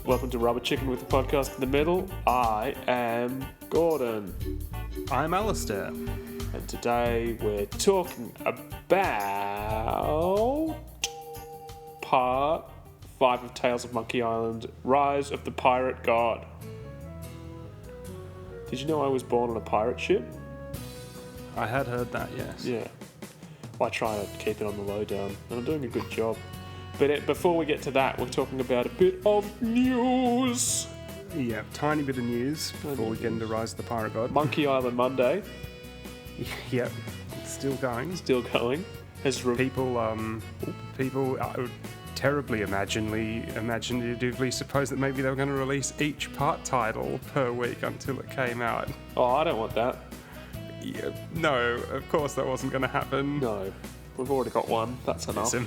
Welcome to Rubber Chicken with the podcast in the middle. I am Gordon. I'm Alistair. And today we're talking about part 5 of Tales of Monkey Island, Rise of the Pirate God. Did you know I was born on a pirate ship? I had heard that, yes. Yeah. Well, I try to keep it on the lowdown, and I'm doing a good job. But before we get to that, we're talking about a bit of news. Yeah, tiny bit of news before we get into Rise of the Pirate God. Monkey Island Monday. Yep, it's still going. Still going. People terribly imaginatively supposed that maybe they were going to release each part title per week until it came out. Oh, I don't want that. Yeah, no, of course that wasn't going to happen. No, we've already got one. That's enough. Listen,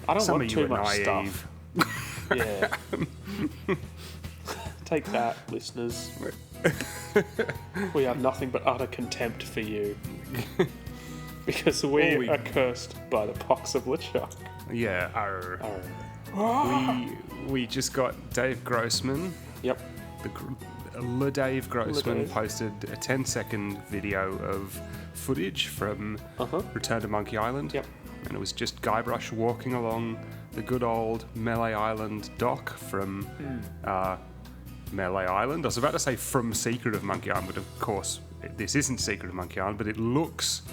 I don't some want of you too are much naive. stuff. Yeah. Take that, listeners. We have nothing but utter contempt for you. Because we are cursed by the pox of LeChuck. Yeah, we just got Dave Grossman. Yep. Dave Grossman posted a 10-second video of footage from Return to Monkey Island. Yep. And it was just Guybrush walking along the good old Melee Island dock from Melee Island. I was about to say from Secret of Monkey Island, but of course this isn't Secret of Monkey Island, but it looks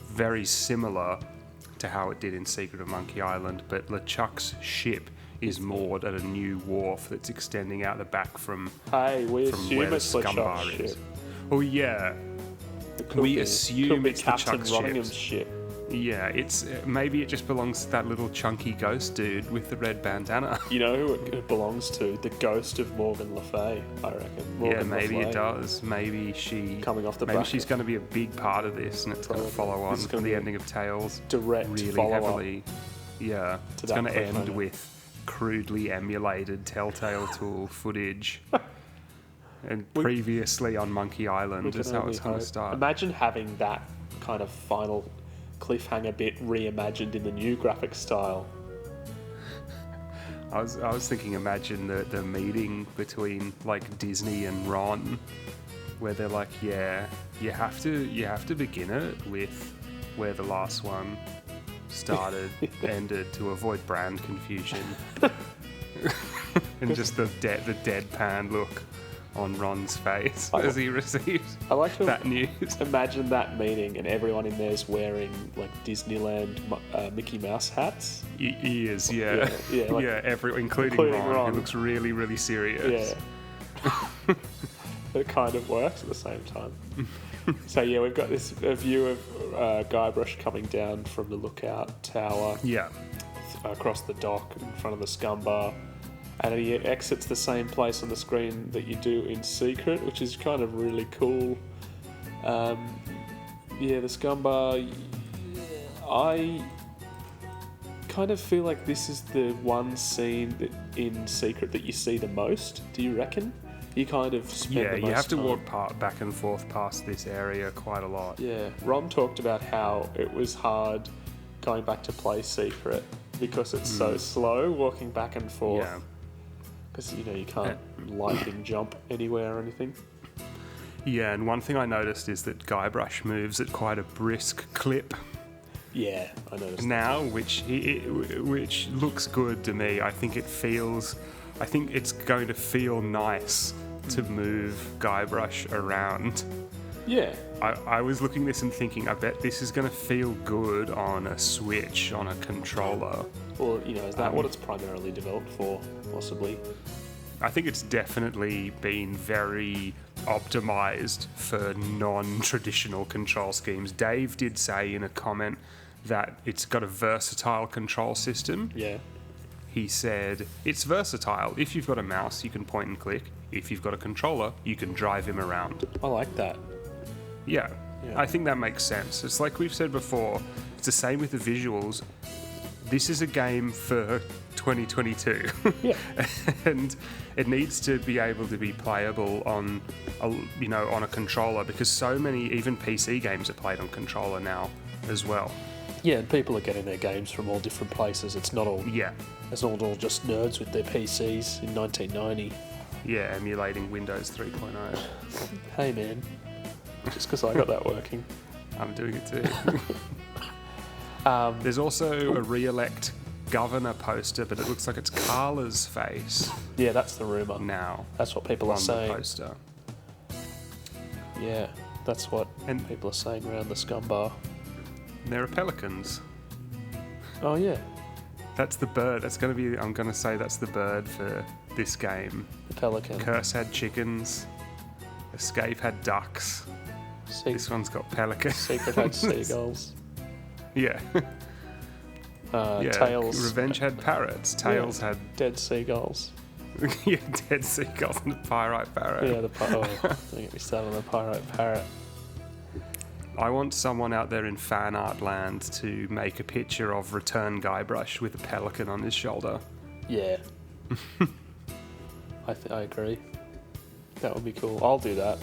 very similar to how it did in Secret of Monkey Island, but LeChuck's ship is moored at a new wharf that's extending out the back from we where assume the it's Scumbar LeChuck's is. ship. Oh yeah, we assume could be it's Captain LeChuck's Rottingham's ship. ship. Yeah, it's maybe it just belongs to that little chunky ghost dude with the red bandana. You know who it belongs to? The ghost of Morgan Le Fay, I reckon. Morgan Maybe Le Fay. it does. Maybe she's Coming off the maybe back she's going to be a big part of this, and it's going to follow on It's from gonna the be ending of Tales. Direct really follow-up heavily. Yeah, to it's that going to end cliffhanger. with crudely emulated Telltale tool footage. And previously on Monkey Island is how it's going to start. Imagine having that kind of final cliffhanger bit reimagined in the new graphic style. I was thinking, imagine the meeting between like Disney and Ron, where they're like, yeah, you have to begin it with where the last one started, ended, to avoid brand confusion, and just the deadpan look on Ron's face as he receives I like to that news. imagine that meeting and everyone in there's wearing like Disneyland Mickey Mouse hats. He is, yeah, like, including Ron, who looks really, really serious. Yeah. But it kind of works at the same time. So yeah, we've got this view of Guybrush coming down from the lookout tower. Yeah. Across the dock in front of the Scumbar, and he exits the same place on the screen that you do in Secret, which is kind of really cool. The Scumbar, I kind of feel like this is the one scene that in Secret that you see the most. Do you reckon? You kind of spend the most you have to time. walk back and forth past this area quite a lot. Yeah, Ron talked about how it was hard going back to play Secret because it's so slow walking back and forth. Yeah. Because, you can't lightning jump anywhere or anything. Yeah, and one thing I noticed is that Guybrush moves at quite a brisk clip Yeah, I noticed now, which looks good to me. I think it's going to feel nice to move Guybrush around. Yeah. I was looking at this and thinking, I bet this is going to feel good on a Switch, on a controller. Or, is that what it's primarily developed for, possibly? I think it's definitely been very optimized for non-traditional control schemes. Dave did say in a comment that it's got a versatile control system. Yeah. He said, it's versatile. If you've got a mouse, you can point and click. If you've got a controller, you can drive him around. I like that. Yeah, I think that makes sense. It's like we've said before, it's the same with the visuals. This is a game for 2022. Yeah. And it needs to be able to be playable on a controller, because so many, even PC games are played on controller now as well. Yeah, and people are getting their games from all different places. It's not all just nerds with their PCs in 1990. Yeah, emulating Windows 3.0. Hey man, just because I got that working. I'm doing it too. There's also a re-elect governor poster, but it looks like it's Carla's face. Yeah, that's the rumour. Now. That's what people are saying. On the poster. Yeah, that's what people are saying around the scum bar. There are pelicans. Oh, yeah. That's the bird. That's going to be, I'm going to say that's the bird for this game. The pelican. Curse had chickens. Escape had ducks. This one's got pelicans. Secret had seagulls. Yeah. Tails. Revenge had parrots. Tails had dead seagulls. Yeah, dead seagulls and the Pyrite Parrot. Yeah, don't get me started on the Pyrite Parrot. I want someone out there in fan art land to make a picture of Return Guybrush with a pelican on his shoulder. Yeah. I agree. That would be cool. I'll do that.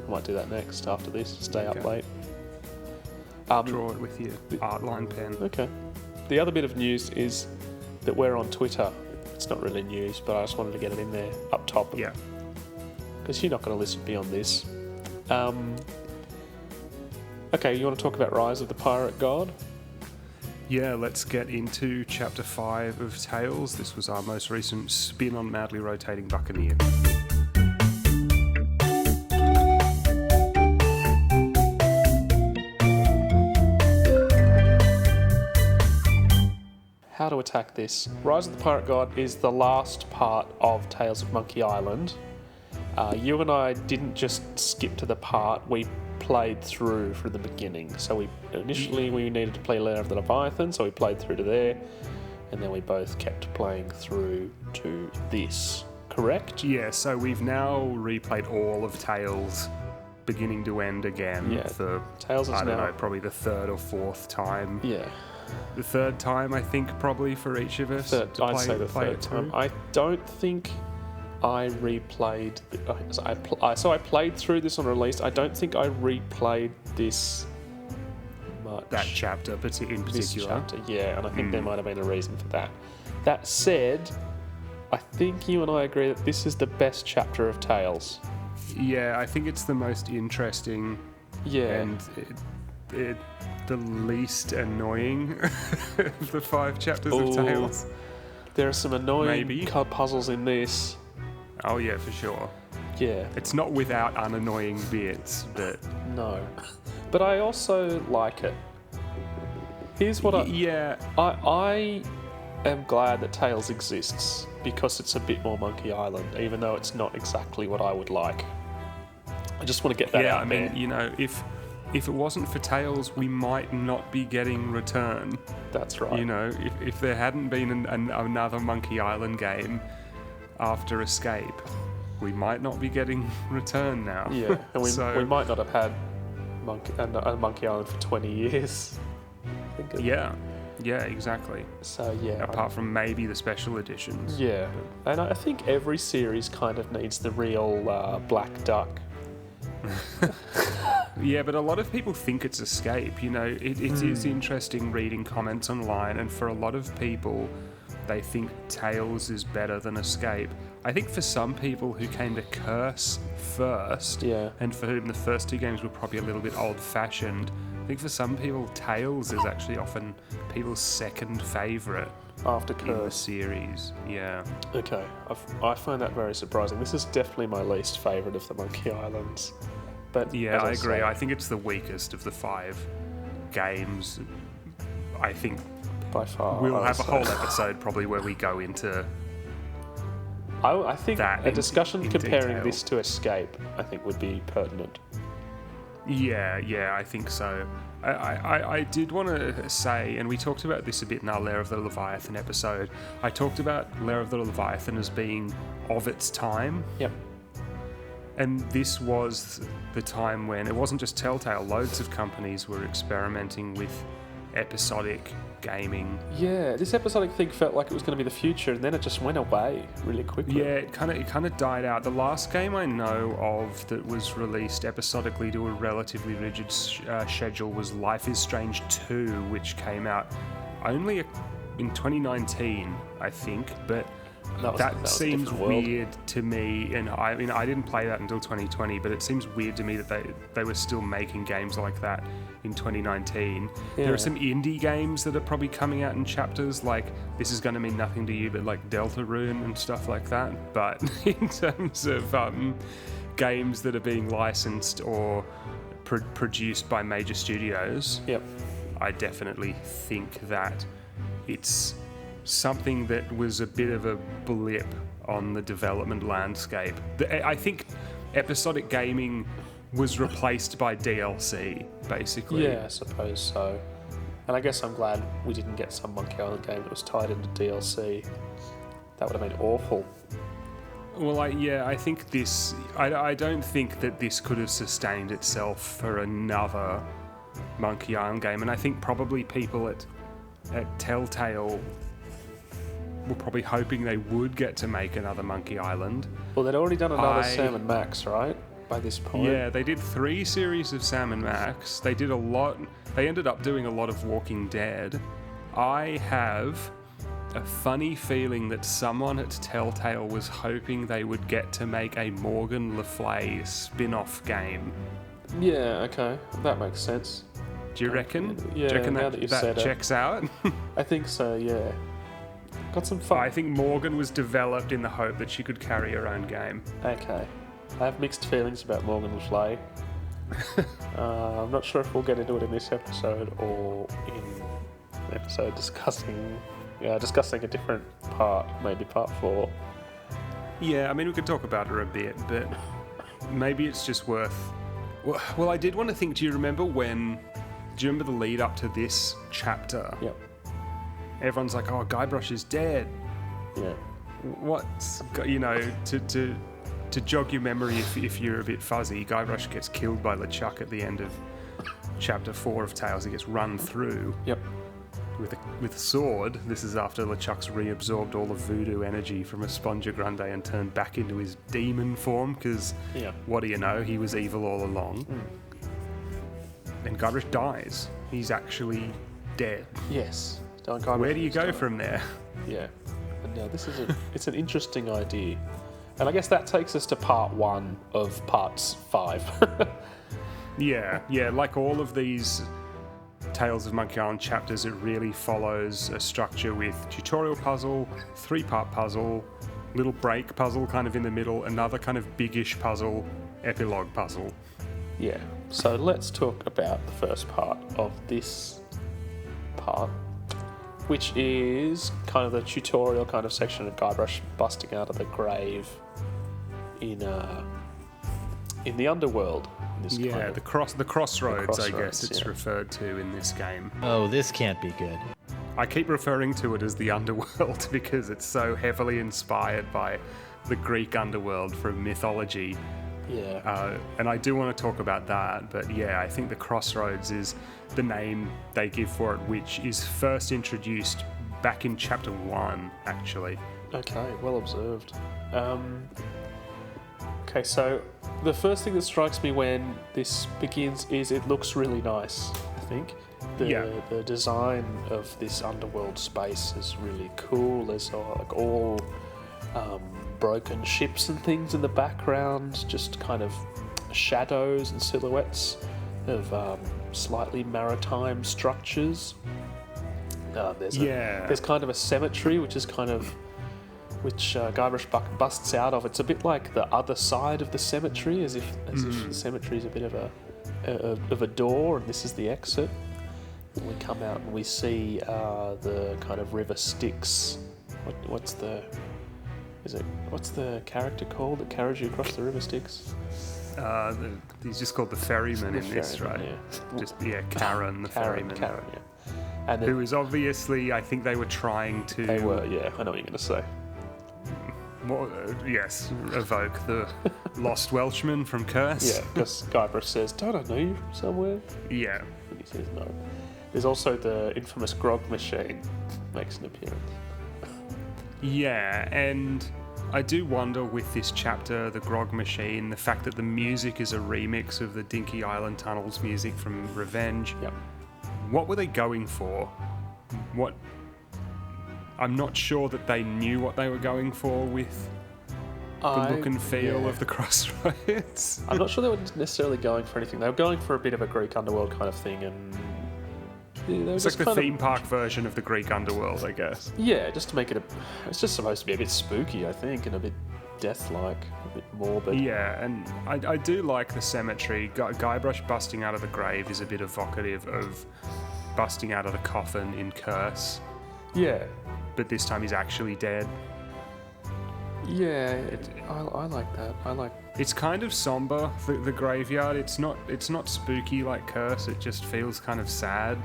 I might do that next after this. Stay up late. Draw it with your art line pen. Okay. The other bit of news is that we're on Twitter. It's not really news, but I just wanted to get it in there up top. Yeah. Because you're not going to listen beyond this. Okay, you want to talk about Rise of the Pirate God? Yeah, let's get into Chapter 5 of Tales. This was our most recent spin on Madly Rotating Buccaneer. How to attack this. Rise of the Pirate God is the last part of Tales of Monkey Island. You and I didn't just skip to the part, we played through from the beginning. So initially we needed to play Lair of the Leviathan, so we played through to there, and then we both kept playing through to this, correct? Yeah, so we've now replayed all of Tales beginning to end again for, Tales is probably the third or fourth time. Yeah. The third time, I think, probably for each of us. I'd say the third time. I don't think I replayed... So I played through this on release. I don't think I replayed this much. That chapter in particular. This chapter, yeah, and I think there might have been a reason for that. That said, I think you and I agree that this is the best chapter of Tales. Yeah, I think it's the most interesting. Yeah. And the least annoying of the 5 chapters of Tales. There are some annoying puzzles in this. Oh yeah, for sure. Yeah. It's not without unannoying bits, but... No. But I also like it. Here's what I am glad that Tales exists, because it's a bit more Monkey Island, even though it's not exactly what I would like. I just want to get that out there. Yeah, I mean, you know, if it wasn't for Tales, we might not be getting Return. That's right. You know, if there hadn't been another Monkey Island game after Escape, we might not be getting Return now. Yeah, and we might not have had Monkey Island for 20 years. Yeah, exactly. So yeah, apart from maybe the special editions. Yeah, and I think every series kind of needs the real Black Duck. Yeah, but a lot of people think it's Escape. You know, it is interesting reading comments online, and for a lot of people, they think Tales is better than Escape. I think for some people who came to Curse first, and for whom the first 2 games were probably a little bit old-fashioned, I think for some people, Tales is actually often people's second favourite after Curse in the series. Yeah. Okay, I find that very surprising. This is definitely my least favourite of the Monkey Islands. But yeah, I agree. I think it's the weakest of the 5 games. I think by far we'll have a whole episode probably where we go into. I think a discussion comparing detail. This to Escape, I think, would be pertinent. Yeah, I think so. I did want to say, and we talked about this a bit in our Lair of the Leviathan episode, I talked about Lair of the Leviathan as being of its time. Yep. And this was the time when it wasn't just Telltale, loads of companies were experimenting with episodic gaming. Yeah, this episodic thing felt like it was going to be the future, and then it just went away really quickly. Yeah, it kind of died out. The last game I know of that was released episodically to a relatively rigid schedule was Life is Strange 2, which came out only in 2019, I think, but that seems weird to me. And I mean, I didn't play that until 2020, but it seems weird to me that they were still making games like that in 2019. Yeah. There are some indie games that are probably coming out in chapters, like, this is going to mean nothing to you, but like Deltarune and stuff like that. But in terms of games that are being licensed or produced by major studios, Yep. I definitely think that it's something that was a bit of a blip on the development landscape. I think episodic gaming was replaced by DLC, basically. Yeah, I suppose so. And I guess I'm glad we didn't get some Monkey Island game that was tied into DLC. That would have been awful. Well, I think this... I don't think that this could have sustained itself for another Monkey Island game, and I think probably people at Telltale were probably hoping they would get to make another Monkey Island. Well, they'd already done another Sam and Max, right? By this point. Yeah, they did 3 series of Sam and Max. They did a lot. They ended up doing a lot of Walking Dead. I have a funny feeling that someone at Telltale was hoping they would get to make a Morgan Le Fay spin-off game. Yeah, okay. That makes sense. Do you reckon? Yeah, Do you reckon now that you've said it. checks out? I think so, yeah. Got some fun. I think Morgan was developed in the hope that she could carry her own game. Okay. I have mixed feelings about Morgan Le Fay. I'm not sure if we'll get into it in this episode or in an episode discussing a different part, maybe part 4. Yeah, I mean, we could talk about her a bit, but maybe it's just worth... Well, I did want to think, do you remember the lead up to this chapter? Yep. Everyone's like, oh, Guybrush is dead. Yeah. What's, to jog your memory if you're a bit fuzzy, Guybrush gets killed by LeChuck at the end of chapter 4 of Tales. He gets run through. Yep. With a sword. This is after LeChuck's reabsorbed all the voodoo energy from Esponja Grande and turned back into his demon form, because what do you know, he was evil all along. And Guybrush dies. He's actually dead. Yes. Where do you go from there? Yeah. And now this is it's an interesting idea. And I guess that takes us to part 1 of parts 5. Yeah, like all of these Tales of Monkey Island chapters, it really follows a structure with tutorial puzzle, 3-part puzzle, little break puzzle kind of in the middle, another kind of biggish puzzle, epilogue puzzle. Yeah, so let's talk about the first part of this part, which is kind of the tutorial kind of section of Guybrush busting out of the grave in the underworld. Yeah, the crossroads, I guess it's referred to in this game. Oh, this can't be good. I keep referring to it as the underworld because it's so heavily inspired by the Greek underworld from mythology. Yeah. And I do want to talk about that, but yeah, I think the crossroads is the name they give for it, which is first introduced back in chapter 1, actually. Okay, well observed. Okay, so the first thing that strikes me when this begins is it looks really nice, I think. The design of this underworld space is really cool. There's like all broken ships and things in the background, just kind of shadows and silhouettes of slightly maritime structures. There's kind of a cemetery, which Guybrush busts out of. It's a bit like the other side of the cemetery, as if the cemetery is a bit of a door, and this is the exit. And we come out and we see the kind of river Styx. What's the character called that carries you across the river Styx? He's just called the ferryman in this, right? Yeah. Karen, the ferryman. Karen, yeah. And who is obviously, I think they were trying to... They were, yeah, I know what you're going to say. Evoke the lost Welshman from Curse. Yeah, because Guybrush says, don't I know you from somewhere? Yeah. And he says no. There's also the infamous grog machine makes an appearance. Yeah, and I do wonder with this chapter, the grog machine, the fact that the music is a remix of the Dinky Island Tunnels music from Revenge. Yep. What were they going for? I'm not sure that they knew what they were going for with the look and feel of the Crossroads. I'm not sure they were necessarily going for anything. They were going for a bit of a Greek underworld kind of thing, and It's like the theme park version of the Greek underworld, I guess. Yeah, just to make it it's just supposed to be a bit spooky, I think, and a bit death-like, a bit morbid. Yeah, and I do like the cemetery. Guybrush busting out of the grave is a bit evocative of busting out of the coffin in Curse. Yeah. But this time he's actually dead. Yeah, I like that. It's kind of somber, the graveyard. It's not spooky like Curse. It just feels kind of sad.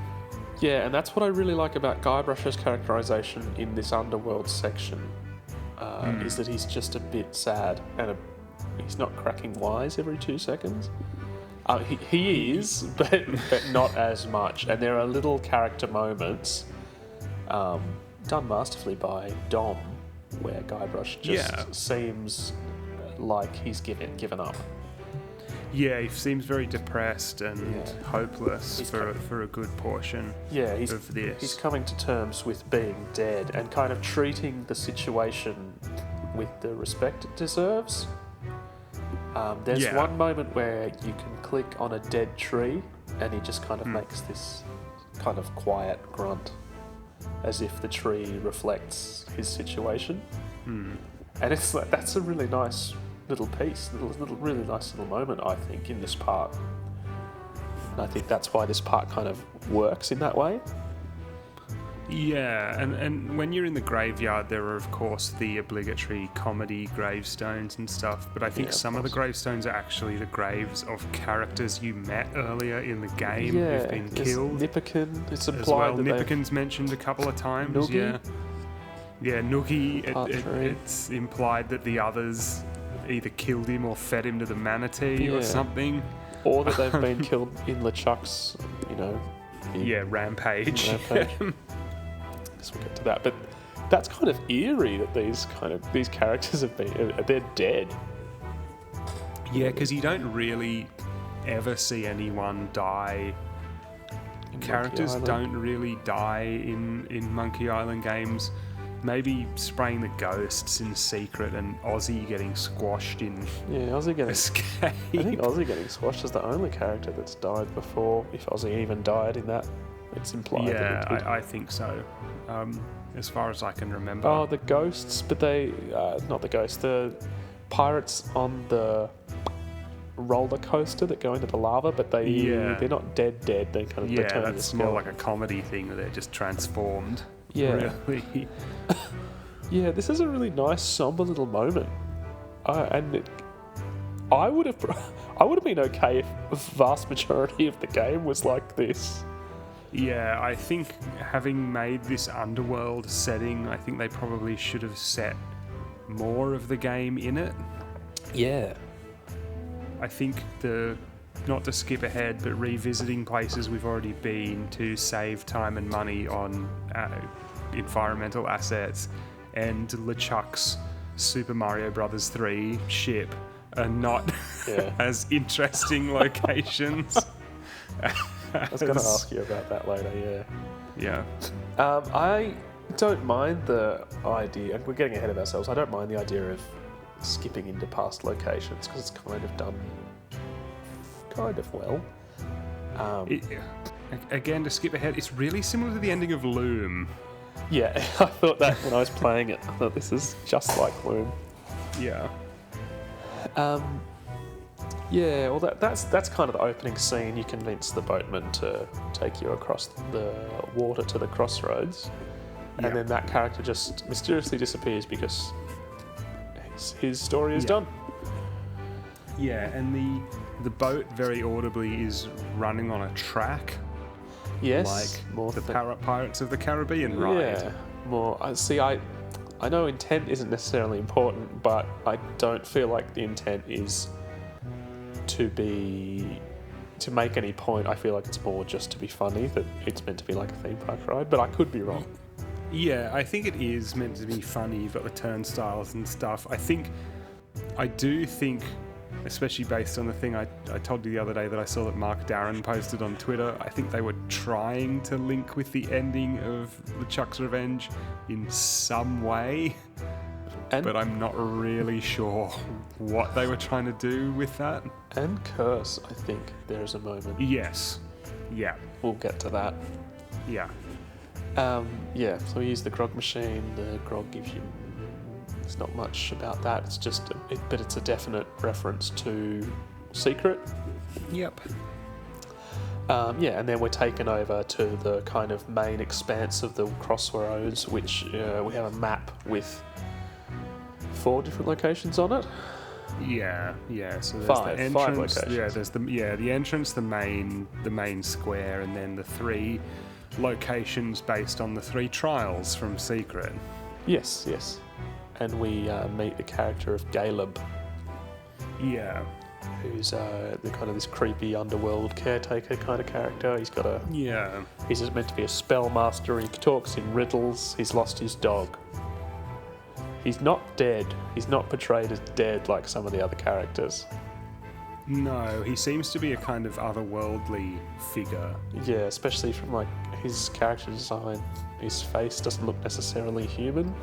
Yeah, and that's what I really like about Guybrush's characterization in this underworld section, is that he's just a bit sad, and he's not cracking wise every 2 seconds. He is, but not as much. And there are little character moments done masterfully by Dom, where Guybrush just seems like he's given up. Yeah, he seems very depressed and hopeless for a good portion of this. He's coming to terms with being dead and kind of treating the situation with the respect it deserves. There's one moment where you can click on a dead tree and he just kind of makes this kind of quiet grunt, as if the tree reflects his situation. And it's like, that's a really nice little piece, really nice little moment, I think, in this part. And I think that's why this part kind of works in that way. Yeah, and when you're in the graveyard, there are, of course, the obligatory comedy gravestones and stuff, but I think some of the gravestones are actually the graves of characters you met earlier in the game who've been killed. Nipperkin, it's implied that Nipperkin's mentioned a couple of times. Noogie? Yeah, Noogie, it's implied that the others either killed him or fed him to the manatee or something. Or that they've been killed in LeChuck's, rampage. Guess we'll get to that. But that's kind of eerie that these characters have been, they're dead. Yeah, because you don't really ever see anyone die. Characters don't really die in Monkey Island games. Maybe spraying the ghosts in secret and Ozzy getting squashed in Escape. I think Ozzy getting squashed is the only character that's died before, if Ozzy even died in that. It's implied. Yeah, I think so. As far as I can remember. Oh, the ghosts, but not the ghosts, the pirates on the roller coaster that go into the lava, but they're not dead. They kind of return that's more like a comedy thing where they're just transformed. Yeah. Really. Yeah, this is a really nice, somber little moment. I would have been okay if the vast majority of the game was like this. Yeah, I think having made this underworld setting, I think they probably should have set more of the game in it. Yeah. I think not to skip ahead, but revisiting places we've already been to save time and money on environmental assets, and LeChuck's Super Mario Bros. 3 ship are not as interesting locations. I was going to ask you about that later, Yeah. I don't mind the idea, and we're getting ahead of ourselves, I don't mind the idea of skipping into past locations, because it's kind of done kind of well. Again, to skip ahead, it's really similar to the ending of Loom. Yeah, I thought that when I was playing it. I thought this is just like Loom. Yeah. Yeah, well, that's kind of the opening scene. You convince the boatman to take you across the water to the crossroads, and then that character just mysteriously disappears because his story is done. Yeah, and the boat very audibly is running on a track. Yes, like more the Pirates of the Caribbean ride. Yeah, more. I know intent isn't necessarily important, but I don't feel like the intent is to to make any point, I feel like it's more just to be funny, that it's meant to be like a theme park ride, but I could be wrong. Yeah, I think it is meant to be funny. You've got the turnstiles and stuff. I do think, especially based on the thing I told you the other day that I saw that Mark Darren posted on Twitter, I think they were trying to link with the ending of LeChuck's Revenge in some way. But I'm not really sure what they were trying to do with that. And Curse, I think there's a moment. Yes. Yeah. We'll get to that. Yeah. Yeah, so we use the grog machine. The grog gives you... There's not much about that. It's just... but it's a definite reference to Secret. Yep. Yeah, and then we're taken over to the kind of main expanse of the Crossroads, which we have a map with 4 different locations on it. Yeah. So there's Five the entrance. locations. Yeah, there's the entrance, the main square, and then the 3 locations based on the 3 trials from Secret. Yes. And we meet the character of Caleb. Yeah. Who's the kind of this creepy underworld caretaker kind of character. He's got a... Yeah. He's meant to be a spell master. He talks in riddles. He's lost his dog. He's not dead. He's not portrayed as dead like some of the other characters. No, he seems to be a kind of otherworldly figure. Yeah, especially from like his character design. His face doesn't look necessarily human.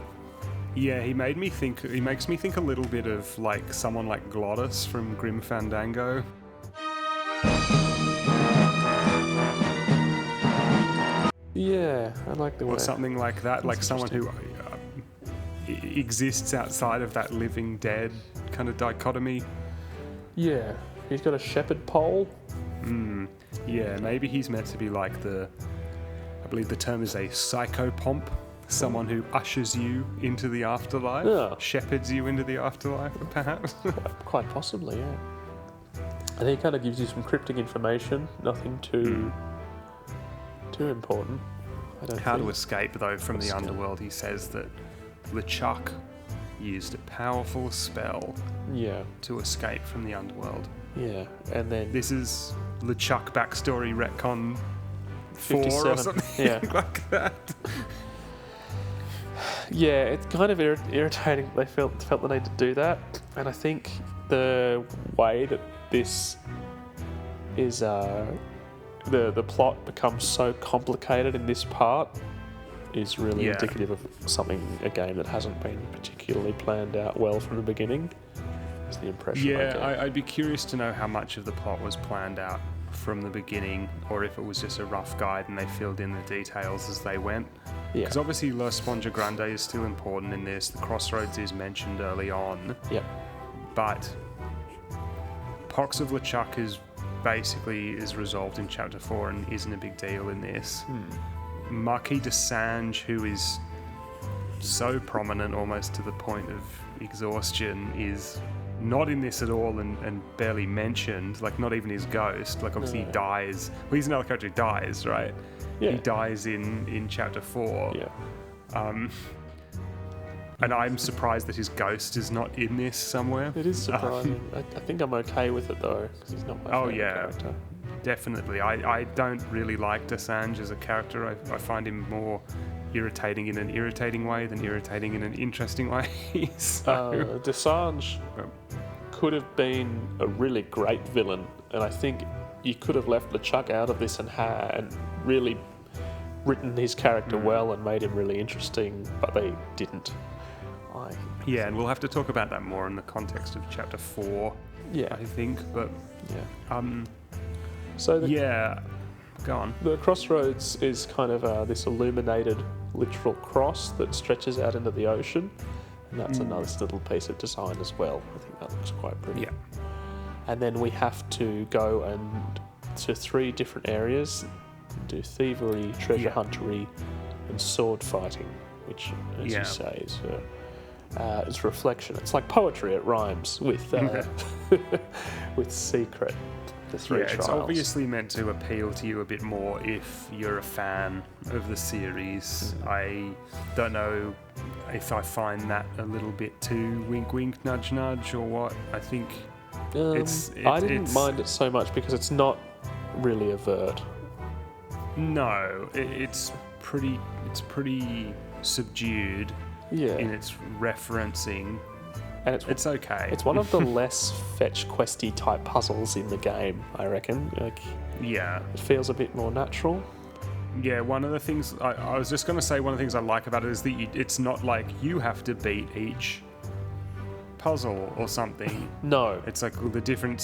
Yeah, he makes me think a little bit of like someone like Glottis from Grim Fandango. Yeah, I like the way. Or something like that, like someone who exists outside of that living dead kind of dichotomy. Yeah, he's got a shepherd pole. Yeah, maybe he's meant to be like I believe the term is a psychopomp, someone who ushers you into the afterlife, shepherds you into the afterlife, perhaps. Quite possibly, yeah. And he kind of gives you some cryptic information, nothing too important. How to escape, though, from the underworld. He says that LeChuck used a powerful spell to escape from the underworld. Yeah, and then... This is LeChuck backstory retcon 4 or something like that. Yeah, it's kind of irritating. They felt the need to do that, and I think the way that this is... The plot becomes so complicated in this part is really indicative of a game that hasn't been particularly planned out well from the beginning. Is the impression I get. I'd be curious to know how much of the plot was planned out from the beginning, or if it was just a rough guide and they filled in the details as they went. Because obviously La Sponja Grande is still important in this. The Crossroads is mentioned early on. Yep. But Pox of LeChuck is resolved in Chapter 4 and isn't a big deal in this. Marquis de Sange, who is so prominent almost to the point of exhaustion, is not in this at all and barely mentioned, like not even his ghost. Like obviously he dies. Well, he's another character who dies, right? Yeah. He dies in Chapter 4. Yeah. And I'm surprised that his ghost is not in this somewhere. It is surprising. I think I'm okay with it though, because he's not my favorite character. Definitely. I don't really like Desange as a character. I find him more irritating in an irritating way than irritating in an interesting way. Desange could have been a really great villain, and I think you could have left LeChuck out of this and really written his character well and made him really interesting, but they didn't. Yeah, and we'll have to talk about that more in the context of Chapter 4, I think, but... Yeah. Go on. The Crossroads is kind of this illuminated literal cross that stretches out into the ocean, and that's a nice little piece of design as well. I think that looks quite pretty. Yeah. And then we have to go to 3 different areas, do thievery, treasure huntery, and sword fighting, which, as you say, is reflection. It's like poetry. It rhymes with with Secret. The 3 trials. It's obviously meant to appeal to you a bit more if you're a fan of the series. I don't know if I find that a little bit too wink wink nudge nudge or what. I think I didn't mind it so much because it's not really overt. No, it's pretty subdued Yeah, in its referencing. and It's okay. it's one of the less fetch questy type puzzles in the game, I reckon. Like, Yeah. it feels a bit more natural. Yeah, one of the things I was just going to say, one of the things I like about it is that it's not like you have to beat each puzzle or something. No. It's like the different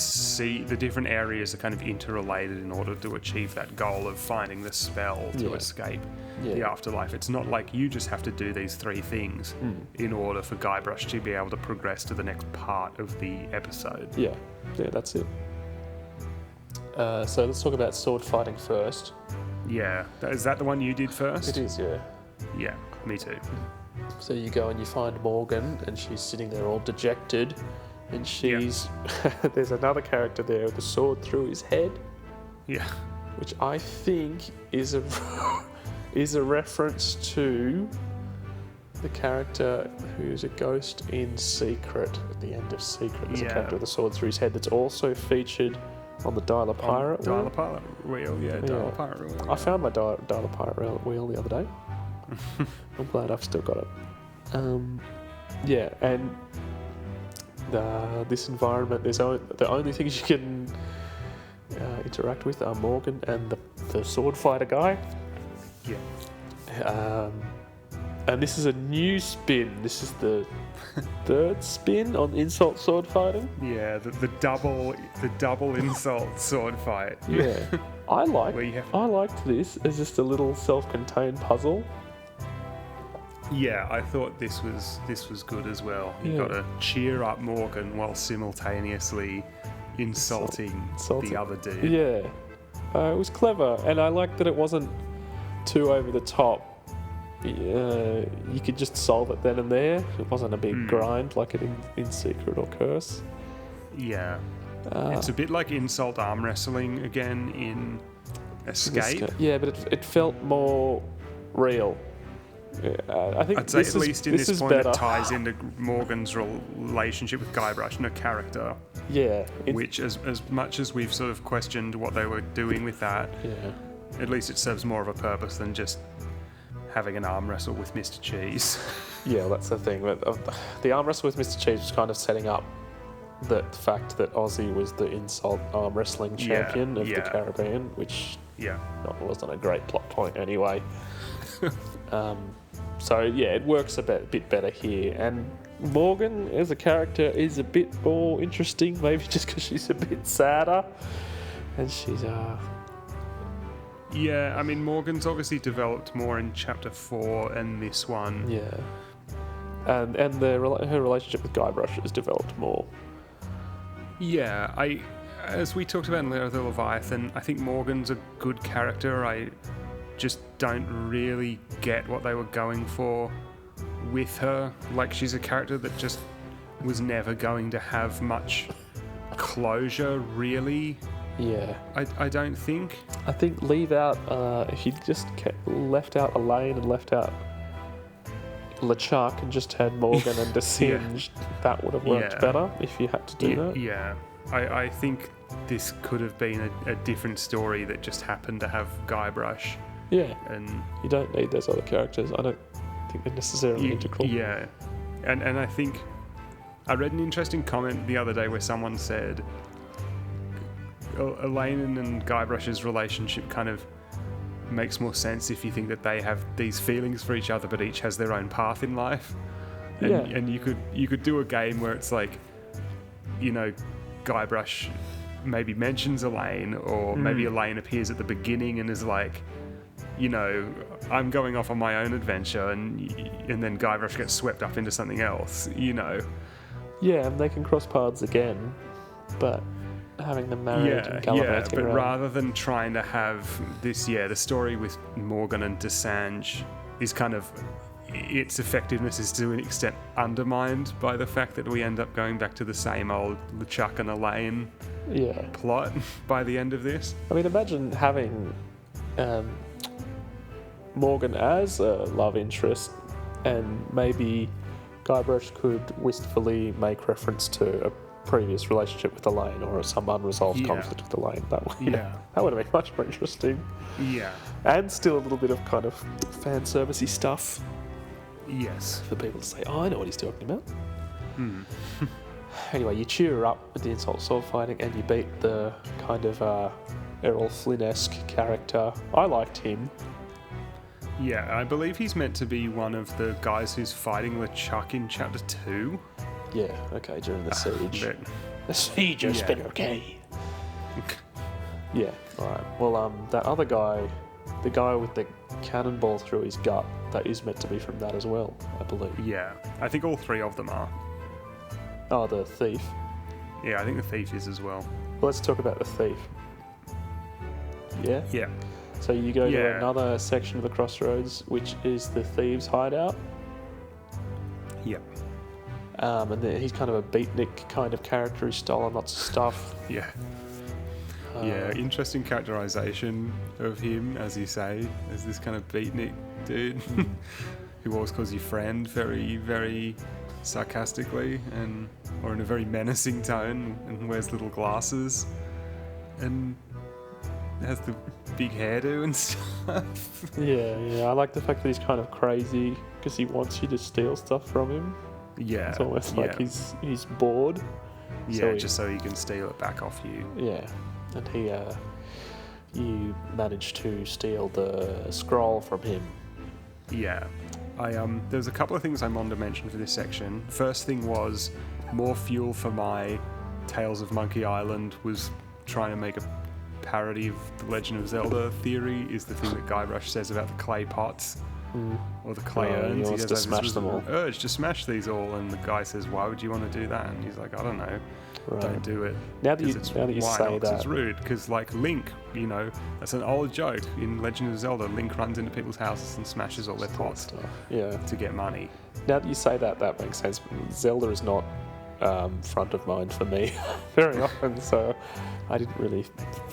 areas are kind of interrelated in order to achieve that goal of finding the spell to Yeah. escape Yeah. the afterlife. It's not like you just have to do these 3 things in order for Guybrush to be able to progress to the next part of the episode. Yeah, that's it. So let's talk about sword fighting first. Yeah. Is that the one you did first? It is, yeah. Yeah, me too. So you go and you find Morgan, and she's sitting there all dejected, and she's there's another character there with a sword through his head, Yeah. which I think is a is a reference to the character who's a ghost in Secret at the end of Secret. There's a Yeah. character with a sword through his head that's also featured on the Dial-a Pirate wheel. Dial-a Pirate wheel, yeah, Dial-a Pirate wheel. I found my Dial-a Pirate wheel the other day. I'm glad I've still got it. Yeah, and this environment, the only things you can interact with are Morgan and the sword fighter guy. Yeah. And this is a new spin. This is the third spin on insult sword fighting. Yeah, the double insult sword fight. Yeah, I Where you have- liked this as just a little self-contained puzzle. Yeah, I thought this was good as well. You Yeah. got to cheer up Morgan while simultaneously insulting the other dude. Yeah, it was clever, and I liked that it wasn't too over the top. You could just solve it then and there. It wasn't a big grind like it in Secret or Curse. Yeah. It's a bit like insult arm wrestling again in Escape. Yeah, but it felt more real. I think I'd say at least in this point better. it ties into Morgan's relationship with Guybrush and her character. Yeah. Which, as much as we've sort of questioned what they were doing with that, Yeah. at least it serves more of a purpose than just having an arm wrestle with Mr. Cheese. Yeah, that's the thing. But the arm wrestle with Mr. Cheese was kind of setting up the fact that Ozzy was the insult arm wrestling champion of the Caribbean, which wasn't a great plot point anyway. So yeah, it works a bit better here. And Morgan as a character is a bit more interesting, maybe just because she's a bit sadder, and she's Yeah, I mean, Morgan's obviously developed more in Chapter 4 and this one. yeah, and her relationship with Guybrush has developed more. Yeah, as we talked about in Lair of the Leviathan, I think Morgan's a good character. I just don't really get what they were going for with her. Like, she's a character that just was never going to have much closure, really. Yeah, I don't think. I think leave out if you just left out Elaine and left out LeChuck and just had Morgan and DeSinge, that would have worked better if you had to do that. Yeah, I think this could have been a different story that just happened to have Guybrush. Yeah, And you don't need those other characters. I don't think they're necessarily integral. Yeah, and I think I read an interesting comment the other day where someone said Elaine and Guybrush's relationship kind of makes more sense if you think that they have these feelings for each other, but each has their own path in life. And you could do a game where it's like, you know, Guybrush maybe mentions Elaine, or maybe Elaine appears at the beginning and is like, you know, I'm going off on my own adventure, and then Guybrush gets swept up into something else, you know. Yeah, and they can cross paths again, but having them married and gallivanting but around. rather than trying to have this, the story with Morgan and DeSange is kind of, its effectiveness is to an extent undermined by the fact that we end up going back to the same old LeChuck and Elaine plot by the end of this. I mean, imagine having Morgan as a love interest, and maybe Guybrush could wistfully make reference to a previous relationship with Elaine or some unresolved Yeah. conflict with Elaine. That would, Yeah. that would have been much more interesting. Yeah. And still a little bit of kind of fan servicey stuff Yes. for people to say, oh, I know what he's talking about. Hmm. Anyway, you cheer her up with the insult sword fighting and you beat the kind of Errol Flynn-esque character. I liked him. Yeah, I believe he's meant to be one of the guys who's fighting LeChuck in Chapter 2. Yeah, okay, during the siege. But, The siege has Yeah. been okay. Yeah, alright. Well, that other guy, the guy with the cannonball through his gut, that is meant to be from that as well, I believe. yeah, I think all three of them are. Oh, the thief. Yeah, I think the thief is as well. Well, let's talk about the thief. Yeah? Yeah. So you go to Yeah. another section of the crossroads, which is the Thieves Hideout. Yeah. And then he's kind of a beatnik kind of character. He's stolen lots of stuff. Yeah. Yeah, interesting characterization of him, as you say, as this kind of beatnik dude who always calls you friend very, very sarcastically or in a very menacing tone, and wears little glasses and has the big hairdo and stuff. Yeah, I like the fact that he's kind of crazy because he wants you to steal stuff from him. Yeah. It's almost yeah. like he's bored. Yeah, so he- just so he can steal it back off you. Yeah, and you managed to steal the scroll from him. Yeah. There's a couple of things I wanted to mention for this section. First thing was more fuel for my Tales of Monkey Island was trying to make a parody of the Legend of Zelda theory is the thing that Guybrush says about the clay pots or the clay Oh, he urns. wants to goes, smash "This them was all." an urge to smash these all, and the guy says, "Why would you want to do that?" And he's like, "I don't know, Right. don't do it." Now that 'Cause you- it's, now that you why say not? 'Cause it's that- rude. Because like Link, that's an old joke in Legend of Zelda. Link runs into people's houses and smashes all their pots Stuff. Yeah. to get money. Now that you say that, that makes sense. Zelda is not front of mind for me very often, so I didn't really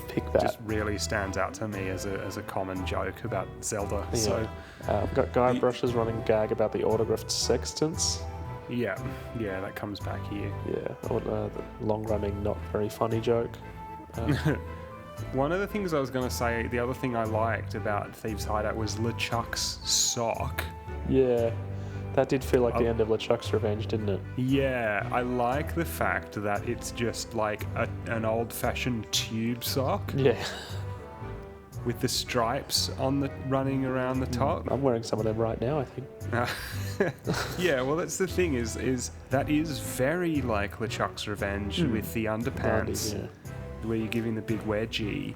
pick that. Just really stands out to me as a common joke about Zelda. Yeah. So I've got Guybrush's running gag about the autographed sextants. yeah, that comes back here. Yeah, or the long-running, not very funny joke. One of the things I was going to say, the other thing I liked about Thieves Hideout was LeChuck's sock. Yeah, that did feel like the end of LeChuck's Revenge, didn't it? Yeah, I like the fact that it's just like an old-fashioned tube sock Yeah, with the stripes on the running around the top. I'm wearing some of them right now, I think. Yeah, well, that's the thing is that is very like LeChuck's Revenge with the underpants, Yeah. where you're giving the big wedgie.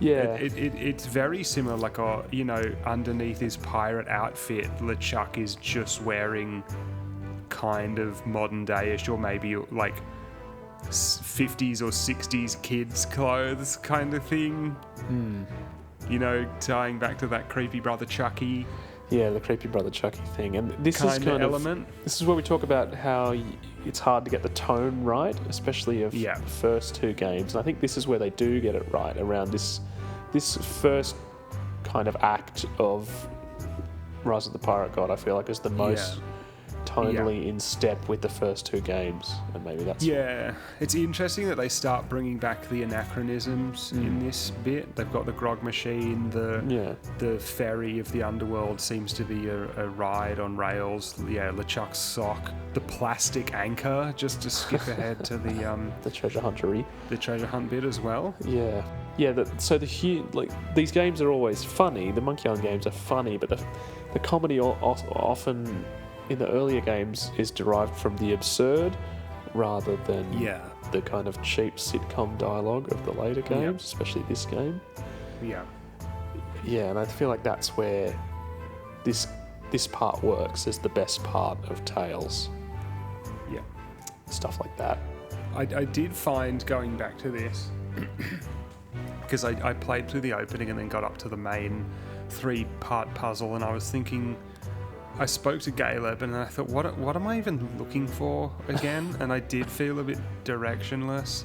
Yeah, It's very similar, like, underneath his pirate outfit, LeChuck is just wearing kind of modern day-ish, or maybe like 50s or 60s kids' clothes kind of thing. Tying back to that creepy Brother Chucky yeah, the creepy brother Chucky thing, and this is kind kind of of element. this is where we talk about how it's hard to get the tone right, especially of Yeah. the first two games. And I think this is where they do get it right around this first kind of act of Rise of the Pirate God. I feel like is the most tonally in step with the first two games, and maybe that's Yeah, it's interesting that they start bringing back the anachronisms in this bit. They've got the grog machine, the ferry of the underworld seems to be a ride on rails. Yeah, LeChuck's sock, the plastic anchor, just to skip ahead to the treasure huntery. the treasure hunt bit as well. Yeah, yeah. These games are always funny. The Monkey Island games are funny, but the comedy often in the earlier games is derived from the absurd rather than the kind of cheap sitcom dialogue of the later games, especially this game. Yeah. Yeah, and I feel like that's where this part works as the best part of Tales. Yeah. Stuff like that. I did find, going back to this, because I played through the opening and then got up to the main 3-part puzzle, and I was thinking, I spoke to Caleb and I thought, what am I even looking for again? And I did feel a bit directionless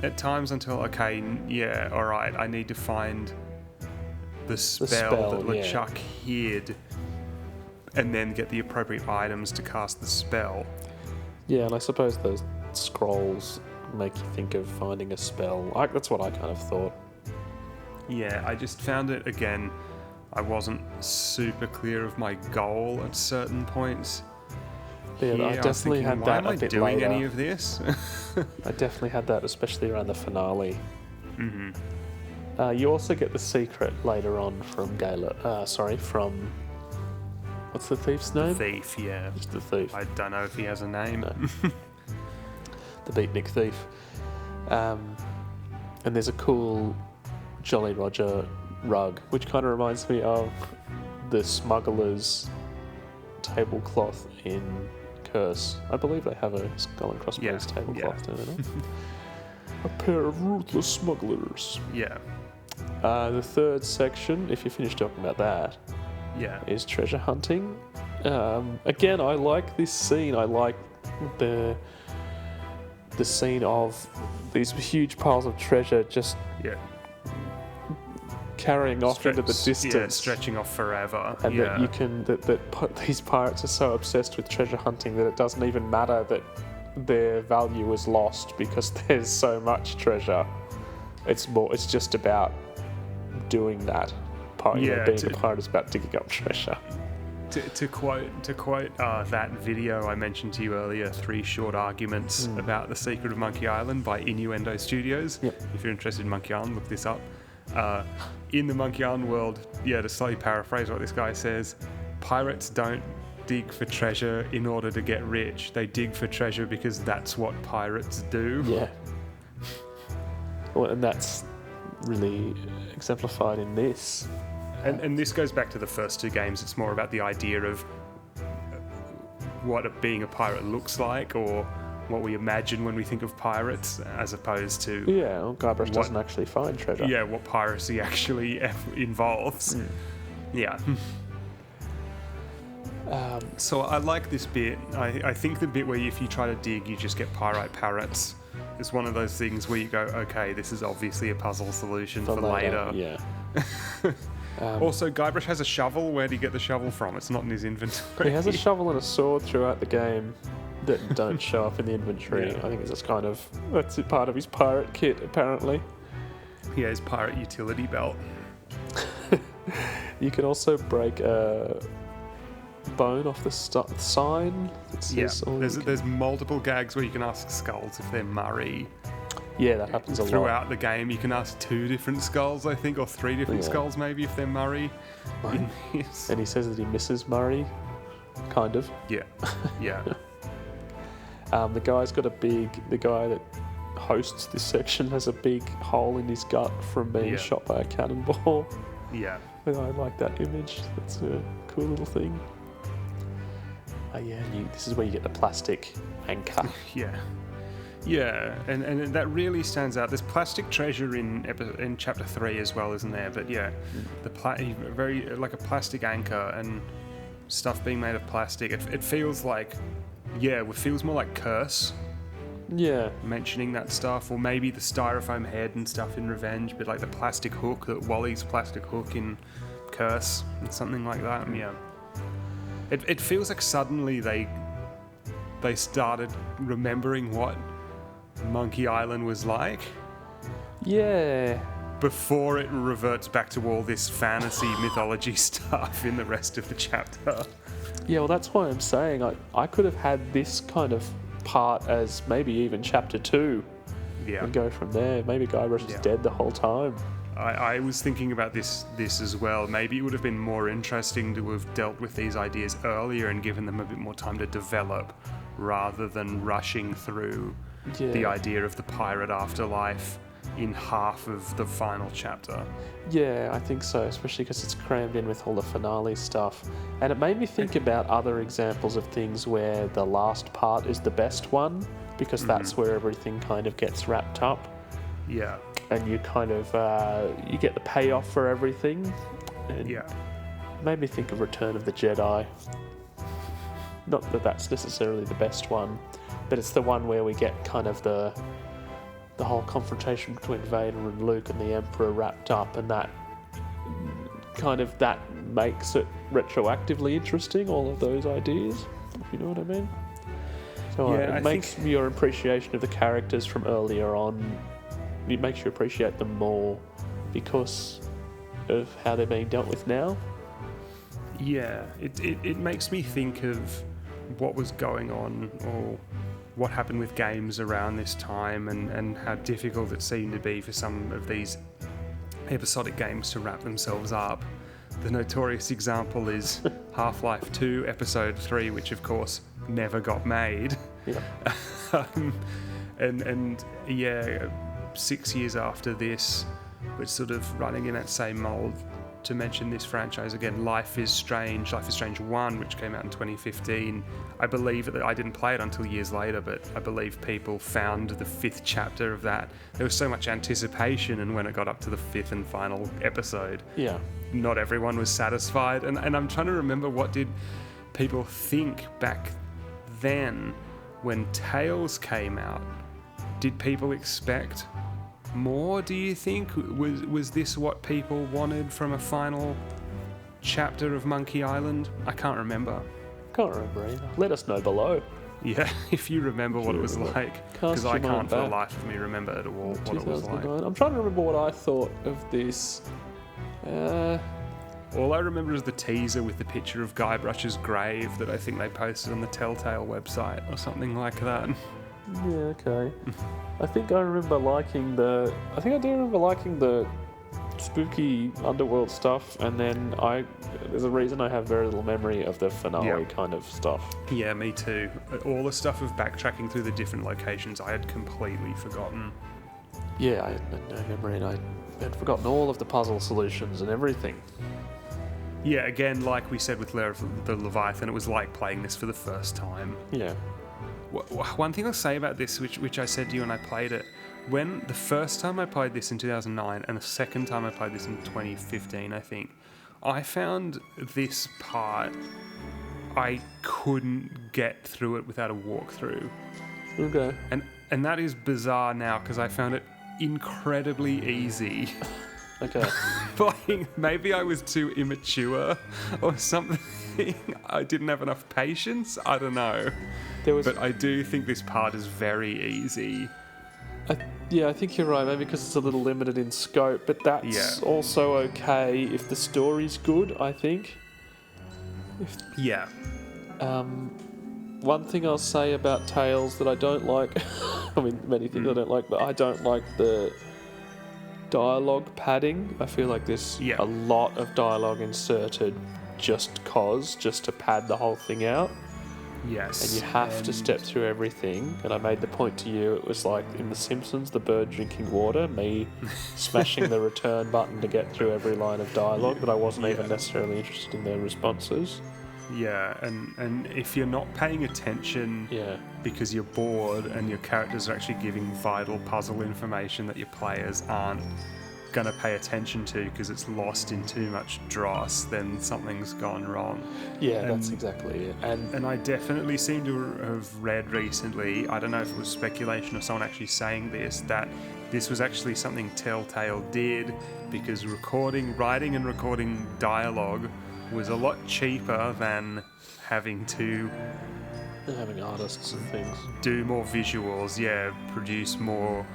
at times until, all right, I need to find the spell that LeChuck hid and then get the appropriate items to cast the spell. Yeah, and I suppose scrolls make you think of finding a spell. That's what I kind of thought. Yeah, I just found it, again, I wasn't super clear of my goal at certain points. Yeah, I definitely had why that am a I bit doing later. any of this? I definitely had that, especially around the finale. Mm-hmm. You also get the secret later on from from... What's the thief's name? Thief, yeah. Just the thief. I don't know if he has a name. No. The beatnik thief. And there's a cool Jolly Roger rug, which kind of reminds me of the smuggler's tablecloth in Curse. I believe they have a skull and crossbones tablecloth, don't they? A pair of ruthless smugglers. Yeah. The third section, if you finish talking about that, is treasure hunting. Again, I like this scene. I like the scene of these huge piles of treasure just carrying off into the distance. Yeah, stretching off forever. And that you can these pirates are so obsessed with treasure hunting that it doesn't even matter that their value is lost because there's so much treasure. It's just about doing that. Being a pirate is about digging up treasure. To quote that video I mentioned to you earlier, 3 short arguments about the secret of Monkey Island by Innuendo Studios. Yep. If you're interested in Monkey Island, look this up. In the Monkey Island world, to slightly paraphrase what this guy says, pirates don't dig for treasure in order to get rich. They dig for treasure because that's what pirates do. Yeah. Well, and that's really exemplified in this. And this goes back to the first 2 games. It's more about the idea of what being a pirate looks like, or what we imagine when we think of pirates, as opposed to Guybrush doesn't actually find treasure. Yeah, what piracy actually involves. Yeah. So I like this bit. I think the bit where if you try to dig, you just get Pyrite Parrots. It's one of those things where you go, okay, this is obviously a puzzle solution for later. Yeah. Also, Guybrush has a shovel. Where did he get the shovel from? It's not in his inventory. He has a shovel and a sword throughout the game that don't show up in the inventory. Yeah. I think it's just that's part of his pirate kit, apparently. Yeah, his pirate utility belt. You can also break a bone off the sign. That says There's multiple gags where you can ask skulls if they're Murray. Yeah, that happens a lot. Throughout the game, you can ask 2 different skulls, I think, or 3 different skulls maybe if they're Murray. And he says that he misses Murray, kind of. Yeah, yeah. The guy that hosts this section has a big hole in his gut from being shot by a cannonball. Yeah. And I like that image. That's a cool little thing. This is where you get the plastic anchor. Yeah, and that really stands out. There's plastic treasure in chapter 3 as well, isn't there? But very like a plastic anchor and stuff being made of plastic. It feels like, it feels more like Curse. Yeah. Mentioning that stuff, or maybe the styrofoam head and stuff in Revenge, but like the plastic hook, Wally's plastic hook in Curse, and something like that. Yeah. It feels like suddenly they started remembering what Monkey Island was like. Yeah. Before it reverts back to all this fantasy mythology stuff in the rest of the chapter. Yeah, well, that's why I'm saying I could have had this kind of part as maybe even chapter 2. Yeah. And go from there. Maybe Guybrush is dead the whole time. I was thinking about this as well. Maybe it would have been more interesting to have dealt with these ideas earlier and given them a bit more time to develop, rather than rushing through the idea of the pirate afterlife in half of the final chapter. Yeah, I think so, especially because it's crammed in with all the finale stuff. And it made me think about other examples of things where the last part is the best one, because that's where everything kind of gets wrapped up. Yeah. And you kind of, you get the payoff for everything. And made me think of Return of the Jedi. Not that that's necessarily the best one, but it's the one where we get kind of the whole confrontation between Vader and Luke and the Emperor wrapped up, and that makes it retroactively interesting, all of those ideas, if you know what I mean. So Yeah, I it makes your appreciation of the characters from earlier on, it makes you appreciate them more because of how they're being dealt with now. Yeah, it makes me think of what was going on or what happened with games around this time and how difficult it seemed to be for some of these episodic games to wrap themselves up. The notorious example is Half-Life 2 Episode 3, which of course never got made. Yeah. And yeah, 6 years after this, we're sort of running in that same mold. To mention this franchise again, Life is Strange 1, which came out in 2015. I believe that I didn't play it until years later, but I believe people found the 5th chapter of that. There was so much anticipation, and when it got up to the 5th and final episode, Yeah. not everyone was satisfied. And I'm trying to remember, what did people think back then when Tales came out? Did people expect more, do you think? Was this what people wanted from a final chapter of Monkey Island? I can't remember. Can't remember either. Let us know below. Yeah, if you remember what it was like. Because I can't for the life of me remember at all what it was like. I'm trying to remember what I thought of this. All I remember is the teaser with the picture of Guybrush's grave that I think they posted on the Telltale website or something like that. Yeah, okay. I think I remember liking the spooky underworld stuff, and then there's a reason I have very little memory of the finale kind of stuff. Yeah, me too. All the stuff of backtracking through the different locations I had completely forgotten. Yeah, I had no memory, and I had forgotten all of the puzzle solutions and everything. Yeah, again, like we said with the Leviathan, it was like playing this for the first time. Yeah. One thing I'll say about this, which I said to you when I played it, when the first time I played this in 2009 and the second time I played this in 2015, I think, I found this part, I couldn't get through it without a walkthrough. Okay. And that is bizarre now, because I found it incredibly easy. Okay. Like, maybe I was too immature or something. I didn't have enough patience. I don't know. But I do think this part is very easy. I think you're right, maybe because it's a little limited in scope, but that's also okay if the story's good, I think. One thing I'll say about Tales that I don't like, I mean, many things I don't like, but I don't like the dialogue padding. I feel like there's a lot of dialogue inserted just to pad the whole thing out. Yes. And you have to step through everything. And I made the point to you, it was like in The Simpsons, the bird drinking water, me smashing the return button to get through every line of dialogue, but I wasn't even necessarily interested in their responses. Yeah, and if you're not paying attention because you're bored and your characters are actually giving vital puzzle information that your players aren't going to pay attention to because it's lost in too much dross, then something's gone wrong. Yeah, that's exactly it. And I definitely seem to have read recently, I don't know if it was speculation or someone actually saying this, that this was actually something Telltale did because writing and recording dialogue was a lot cheaper than having artists and things do more visuals, produce more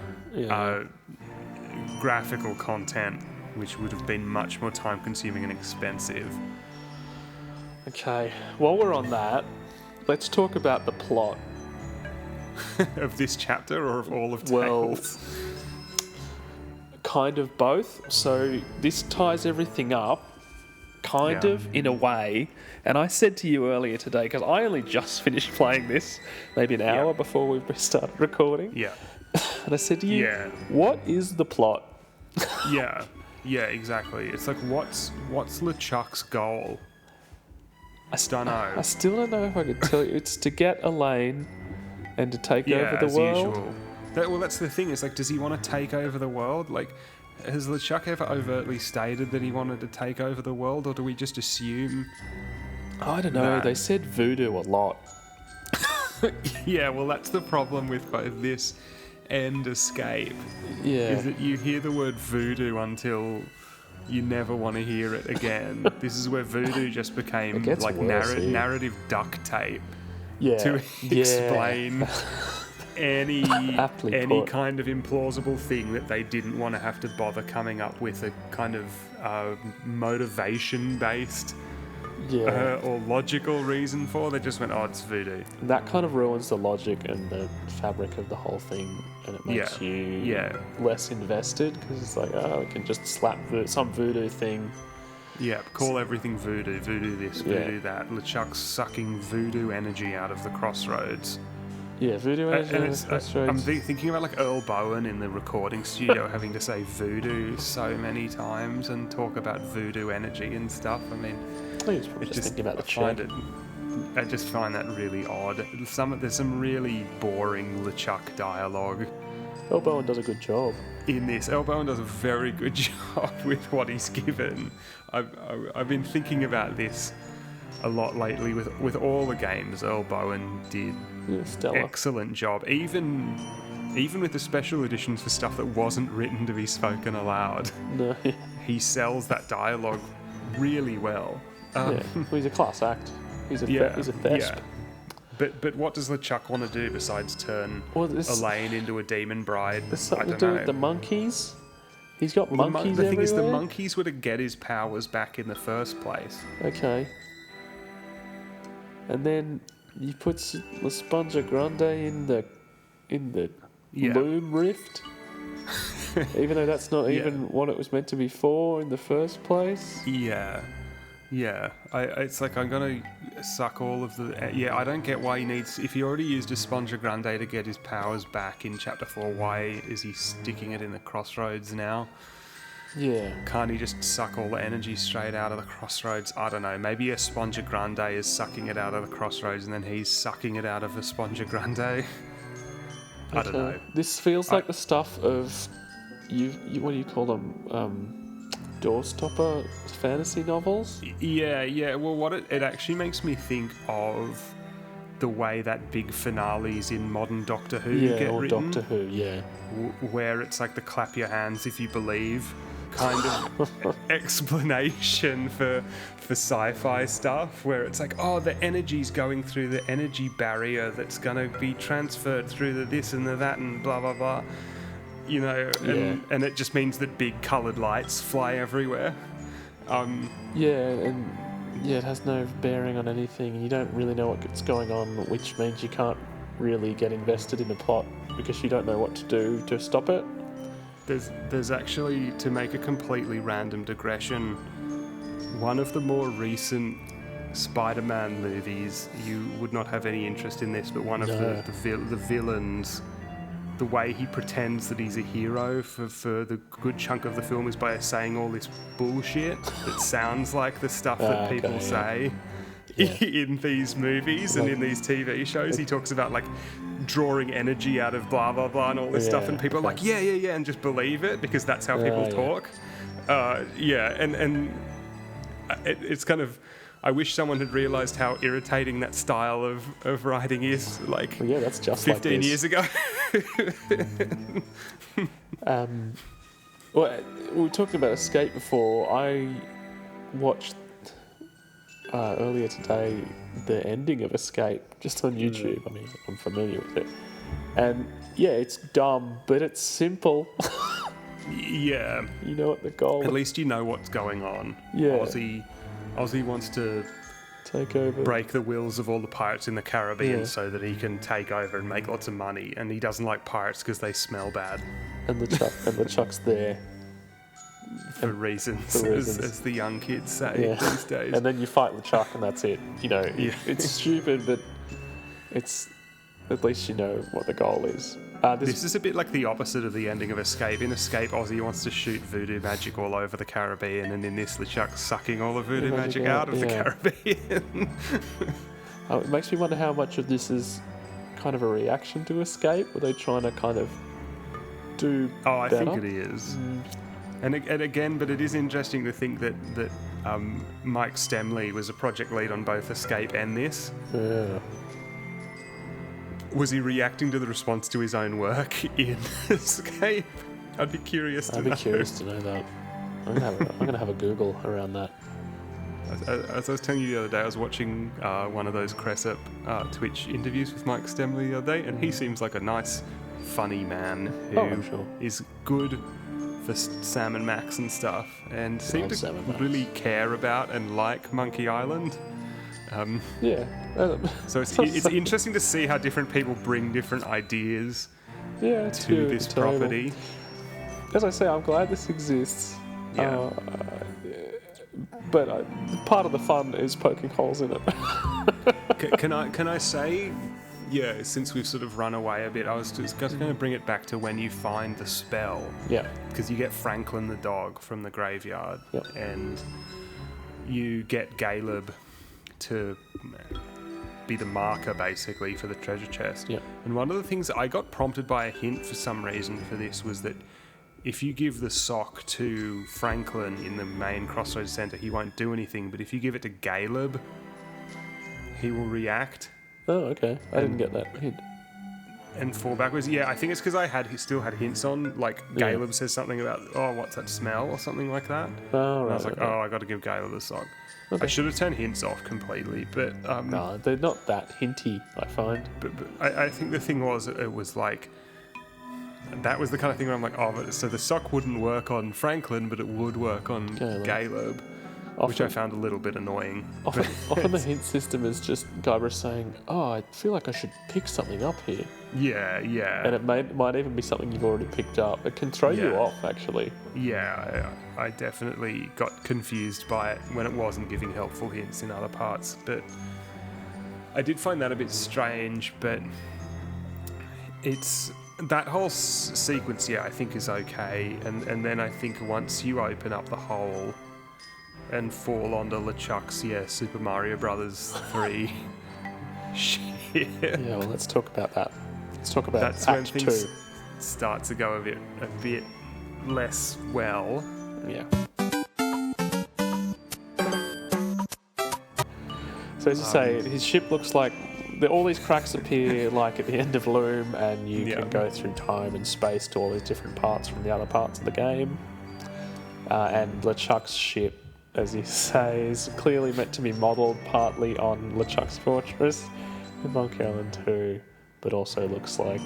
graphical content, which would have been much more time consuming and expensive. Okay, while we're on that, let's talk about the plot. Of this chapter or of all of Tales? Well, kind of both. So this ties everything up, in a way. And I said to you earlier today, because I only just finished playing this, maybe an hour before we started recording. Yeah. And I said to you, what is the plot? Yeah, exactly. It's like, what's LeChuck's goal? I don't know. I still don't know if I could tell you. It's to get Elaine and to take over the as world. Usual. That's the thing. It's like, does he want to take over the world? Like, has LeChuck ever overtly stated that he wanted to take over the world, or do we just assume? I don't know. They said voodoo a lot. Yeah, well, that's the problem with both this and Escape. Yeah. Is that you hear the word voodoo until you never want to hear it again. This is where voodoo just became like narrative duct tape. Yeah. to explain any Aptly put. kind of implausible thing that they didn't want to have to bother coming up with a kind of motivation-based or logical reason for. They just went, oh, it's voodoo. That kind of ruins the logic and the fabric of the whole thing, and it makes you less invested, because it's like, oh, I can just slap some voodoo thing. Yeah, call everything voodoo. Voodoo this, voodoo that. LeChuck's sucking voodoo energy out of the crossroads. Yeah, voodoo energy out of the crossroads. I'm thinking about like Earl Bowen in the recording studio having to say voodoo so many times and talk about voodoo energy and stuff. I mean, I think it's probably just thinking about the check. I just find that really odd. There's some really boring LeChuck dialogue. Earl Bowen does a good job. In this, Earl Bowen does a very good job with what he's given. I've been thinking about this a lot lately with all the games. Earl Bowen did excellent job, even with the special editions for stuff that wasn't written to be spoken aloud. No. He sells that dialogue really well. Well, he's a class act. He's a thesp. Yeah. But what does LeChuck want to do besides turn Elaine into a demon bride? There's something to do with the monkeys. He's got monkeys the everywhere. thing is, the monkeys were to get his powers back in the first place. Okay. And then you put La Sponja Grande in the loom rift, even though that's not even what it was meant to be for in the first place. Yeah. It's like, I'm gonna suck all of the. I don't get why he needs. If he already used a Sponja Grande to get his powers back in Chapter 4, why is he sticking it in the crossroads now? Yeah. Can't he just suck all the energy straight out of the crossroads? I don't know. Maybe a Sponja Grande is sucking it out of the crossroads, and then he's sucking it out of a Sponja Grande. I don't know. This feels like the stuff of you. What do you call them? Doorstopper fantasy novels? Yeah. Well, what it actually makes me think of the way that big finales in modern Doctor Who get written. Doctor Who, where it's like the clap your hands if you believe kind of explanation for sci-fi stuff, where it's like, oh, the energy's going through the energy barrier that's going to be transferred through the this and the that and blah, blah, blah. You know, and it just means that big coloured lights fly everywhere. It has no bearing on anything. You don't really know what's going on, which means you can't really get invested in the plot because you don't know what to do to stop it. There's actually, to make a completely random digression, one of the more recent Spider-Man movies, you would not have any interest in this, but one of the villains, the way he pretends that he's a hero for the good chunk of the film is by saying all this bullshit that sounds like the stuff that people say in these movies and in these TV shows. He talks about like drawing energy out of blah blah blah and all this stuff, and people are like yeah, and just believe it because that's how people talk. It's kind of, I wish someone had realised how irritating that style of writing is, like that's just 15 like years ago. Well, we were talking about Escape before. I watched earlier today the ending of Escape just on YouTube. I mean, I'm familiar with it. And it's dumb, but it's simple. Yeah. You know what the goal is. At least you know what's going on. Yeah. Ozzy wants to take over, break the wills of all the pirates in the Caribbean so that he can take over and make lots of money. And he doesn't like pirates because they smell bad. And LeChuck's there. For reasons. As the young kids say these days. And then you fight LeChuck and that's it. You know, it's stupid, but it's at least you know what the goal is. This is a bit like the opposite of the ending of Escape. In Escape, Ozzy wants to shoot voodoo magic all over the Caribbean, and in this, LeChuck's sucking all the voodoo magic out of the Caribbean. It makes me wonder how much of this is kind of a reaction to Escape. Were they trying to kind of do I better? think it is. And again, but it is interesting to think that Mike Stemley was a project lead on both Escape and this. Yeah. Was he reacting to the response to his own work in Escape? I'd be curious to know. I'd be curious to know that. I'm gonna have a Google around that. As I was telling you the other day, I was watching one of those Cressup Twitch interviews with Mike Stemley the other day, and he seems like a nice, funny man who is good for Sam and Max and stuff, and seemed to really care about and like Monkey Island. So it's interesting to see how different people bring different ideas to this property. As I say, I'm glad this exists. Yeah. But part of the fun is poking holes in it. Can I say, since we've sort of run away a bit, I was just going to bring it back to when you find the spell. Yeah. Because you get Franklin the dog from the graveyard, and you get Caleb to be the marker, basically, for the treasure chest. Yeah. And one of the things that I got prompted by a hint for some reason for this was that if you give the sock to Franklin in the main Crossroads Centre, he won't do anything. But if you give it to Caleb, he will react. Oh, okay. I didn't get that hint. And fall backwards. Yeah, I think it's because I still had hints on, like, Caleb says something about, what's that smell, or something like that. Oh, right. And I was like, I got to give Caleb the sock. Okay. I should have turned hints off completely, but... no, they're not that hinty, I find. But I think the thing was, it was like... That was the kind of thing where I'm like, so the sock wouldn't work on Franklin, but it would work on Caleb, which I found a little bit annoying. Often the hint system is just Guybrush saying, I feel like I should pick something up here. Yeah. And it might even be something you've already picked up. It can throw you off, actually. Yeah, I definitely got confused by it when it wasn't giving helpful hints in other parts, but I did find that a bit strange, but it's... That whole sequence, I think is okay, and then I think once you open up the hole and fall onto LeChuck's, Super Mario Brothers 3 shit. Yeah, well, let's talk about that. Let's talk about That's Act when 2. things start to go a bit less well. Yeah. So as you say, his ship looks like all these cracks appear like at the end of Loom, and you can go through time and space to all these different parts from the other parts of the game. And LeChuck's ship, as you say, is clearly meant to be modelled partly on LeChuck's Fortress in Monkey Island 2, but also looks like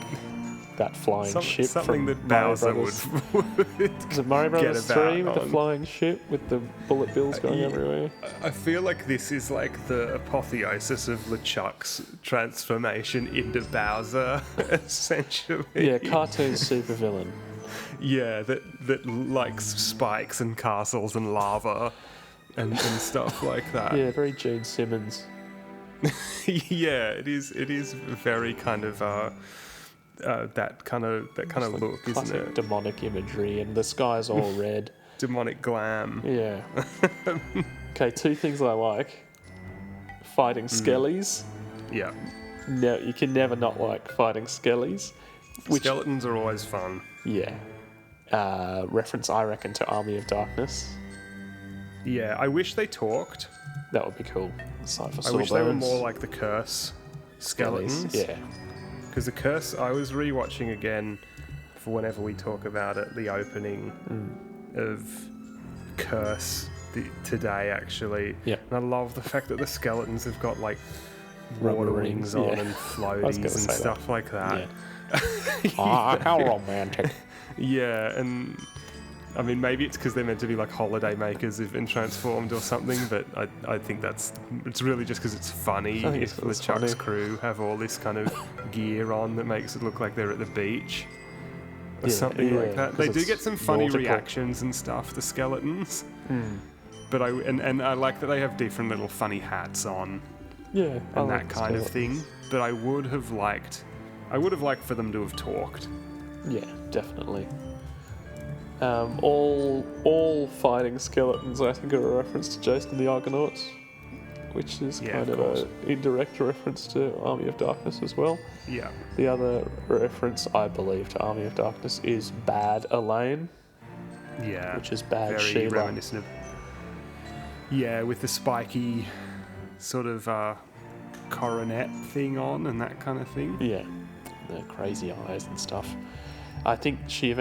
that flying ship something from that Mario Bowser Brothers. would Is it Mario Brothers 3 with the on. flying ship with the bullet bills going everywhere? I feel like this is like the apotheosis of LeChuck's transformation into Bowser, essentially. Yeah, cartoon supervillain. Yeah, that likes spikes and castles and lava and stuff like that. Yeah, very Gene Simmons. Yeah, it is very kind of that kind of Like look, isn't it? Demonic imagery, and the sky's all red. Demonic glam. Yeah. Okay, two things I like. Fighting skellies. Yeah. No, you can never not like fighting skellies. Skeletons are always fun. Yeah. Reference, I reckon, to Army of Darkness. Yeah, I wish they talked. That would be cool. I wish they were more like the Curse skeletons. Yeah. Because the Curse, I was rewatching again for whenever we talk about it, the opening of Curse today, actually. Yeah. And I love the fact that the skeletons have got like water wings on and floaties and stuff like that. Yeah. How romantic. Yeah, and I mean, maybe it's because they're meant to be like holiday makers who've been transformed or something, but I think it's really just because it's funny if LeChuck's crew have all this kind of gear on that makes it look like they're at the beach or something like that. They do get some funny reactions and stuff, the skeletons. But I like that they have different little funny hats on. Yeah, and that kind of thing. But I would have liked for them to have talked. Yeah, definitely. All fighting skeletons, I think, are a reference to Jason the Argonauts, which is kind of an indirect reference to Army of Darkness as well. Yeah. The other reference, I believe, to Army of Darkness is Bad Elaine. Yeah. Which is Bad very Sheila. Reminiscent of. Yeah, with the spiky sort of coronet thing on and that kind of thing. Yeah, the crazy eyes and stuff. I think she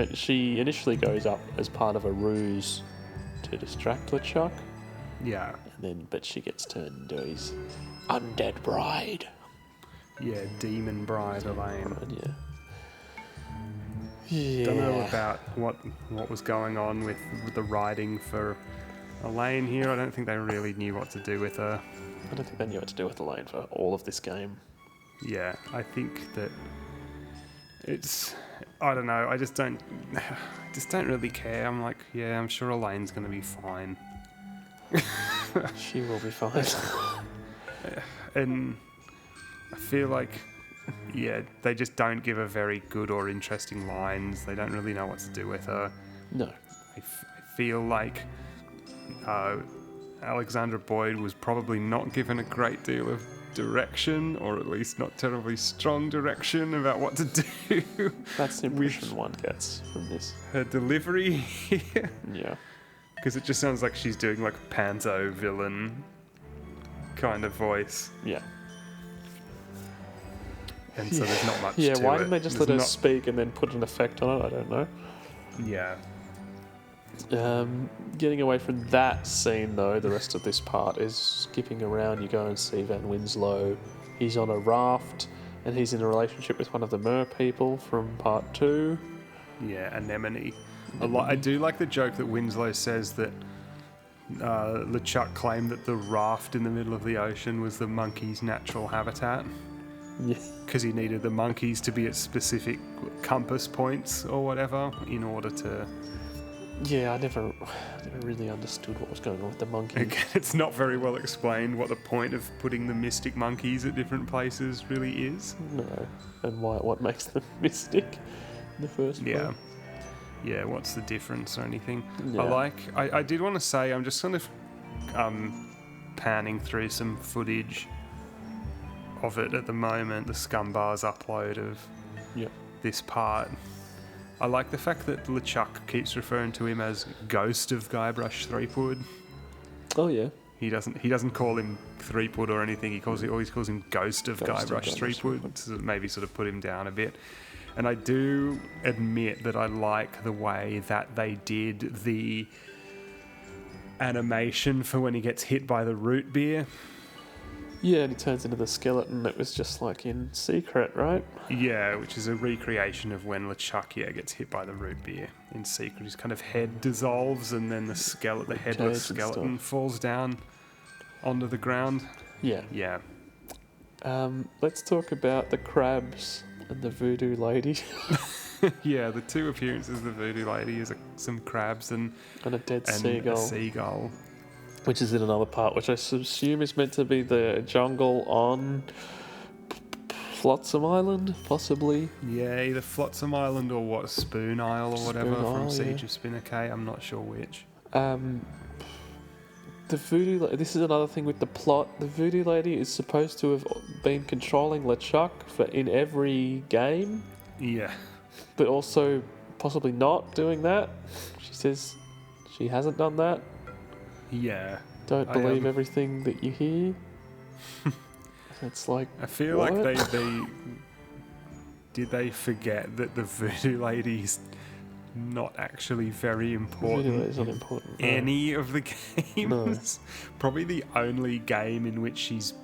initially goes up as part of a ruse to distract LeChuck. Yeah. But she gets turned into his undead bride. Yeah, demon bride Elaine. Right, yeah. Don't know about what was going on with the writing for Elaine here. I don't think they really knew what to do with her. I don't think they knew what to do with Elaine for all of this game. Yeah, I think that it's... I don't know, I just don't really care. I'm like, yeah, I'm sure Elaine's going to be fine. She will be fine. And I feel like, yeah, they just don't give her very good or interesting lines. They don't really know what to do with her. No. I feel like Alexandra Boyd was probably not given a great deal of direction, or at least not terribly strong direction about what to do. That's the impression one gets from this. Her delivery here. Yeah. Because it just sounds like she's doing like panto villain kind of voice. Yeah. And so there's not much to Yeah, it. why didn't they just There's let her speak and then put an effect on it? I don't know. Yeah. Getting away from that scene, though, the rest of this part is skipping around. You go and see Van Winslow. He's on a raft, and he's in a relationship with one of the mer people from part 2. Yeah, Anemone. I do like the joke that Winslow says that LeChuck claimed that the raft in the middle of the ocean was the monkey's natural habitat. Yeah. Because he needed the monkeys to be at specific compass points or whatever in order to... Yeah, I never really understood what was going on with the monkey. Again, it's not very well explained what the point of putting the mystic monkeys at different places really is. No, and what makes them mystic in the first place. Yeah. Yeah, what's the difference or anything? Yeah. I did want to say, I'm just kind of panning through some footage of it at the moment, the Scumbars upload of this part. I like the fact that LeChuck keeps referring to him as Ghost of Guybrush Threepwood. Oh yeah. He doesn't call him Threepwood or anything. He always calls him Ghost of Guybrush Threepwood, to maybe sort of put him down a bit. And I do admit that I like the way that they did the animation for when he gets hit by the root beer. Yeah, and he turns into the skeleton. It was just like in Secret, right? Yeah, which is a recreation of when LeChuck gets hit by the root beer in Secret. His kind of head dissolves and then the headless skeleton falls down onto the ground. Yeah. Yeah. Let's talk about the crabs and the voodoo lady. Yeah, the two appearances of the voodoo lady is some crabs and a dead a seagull. seagull. Which is in another part, which I assume is meant to be the jungle on Flotsam Island, possibly. Yeah, either Flotsam Island or Spoon Isle or whatever from Siege of Spinacay. I'm not sure which. The voodoo. This is another thing with the plot. The voodoo lady is supposed to have been controlling LeChuck in every game. Yeah. But also possibly not doing that. She says she hasn't done that. Yeah. Don't believe everything that you hear. It's like, I feel what? like they forget that the voodoo lady's not actually very important. Voodoo lady's not important. No. Any of the games. No. Probably the only game in which she's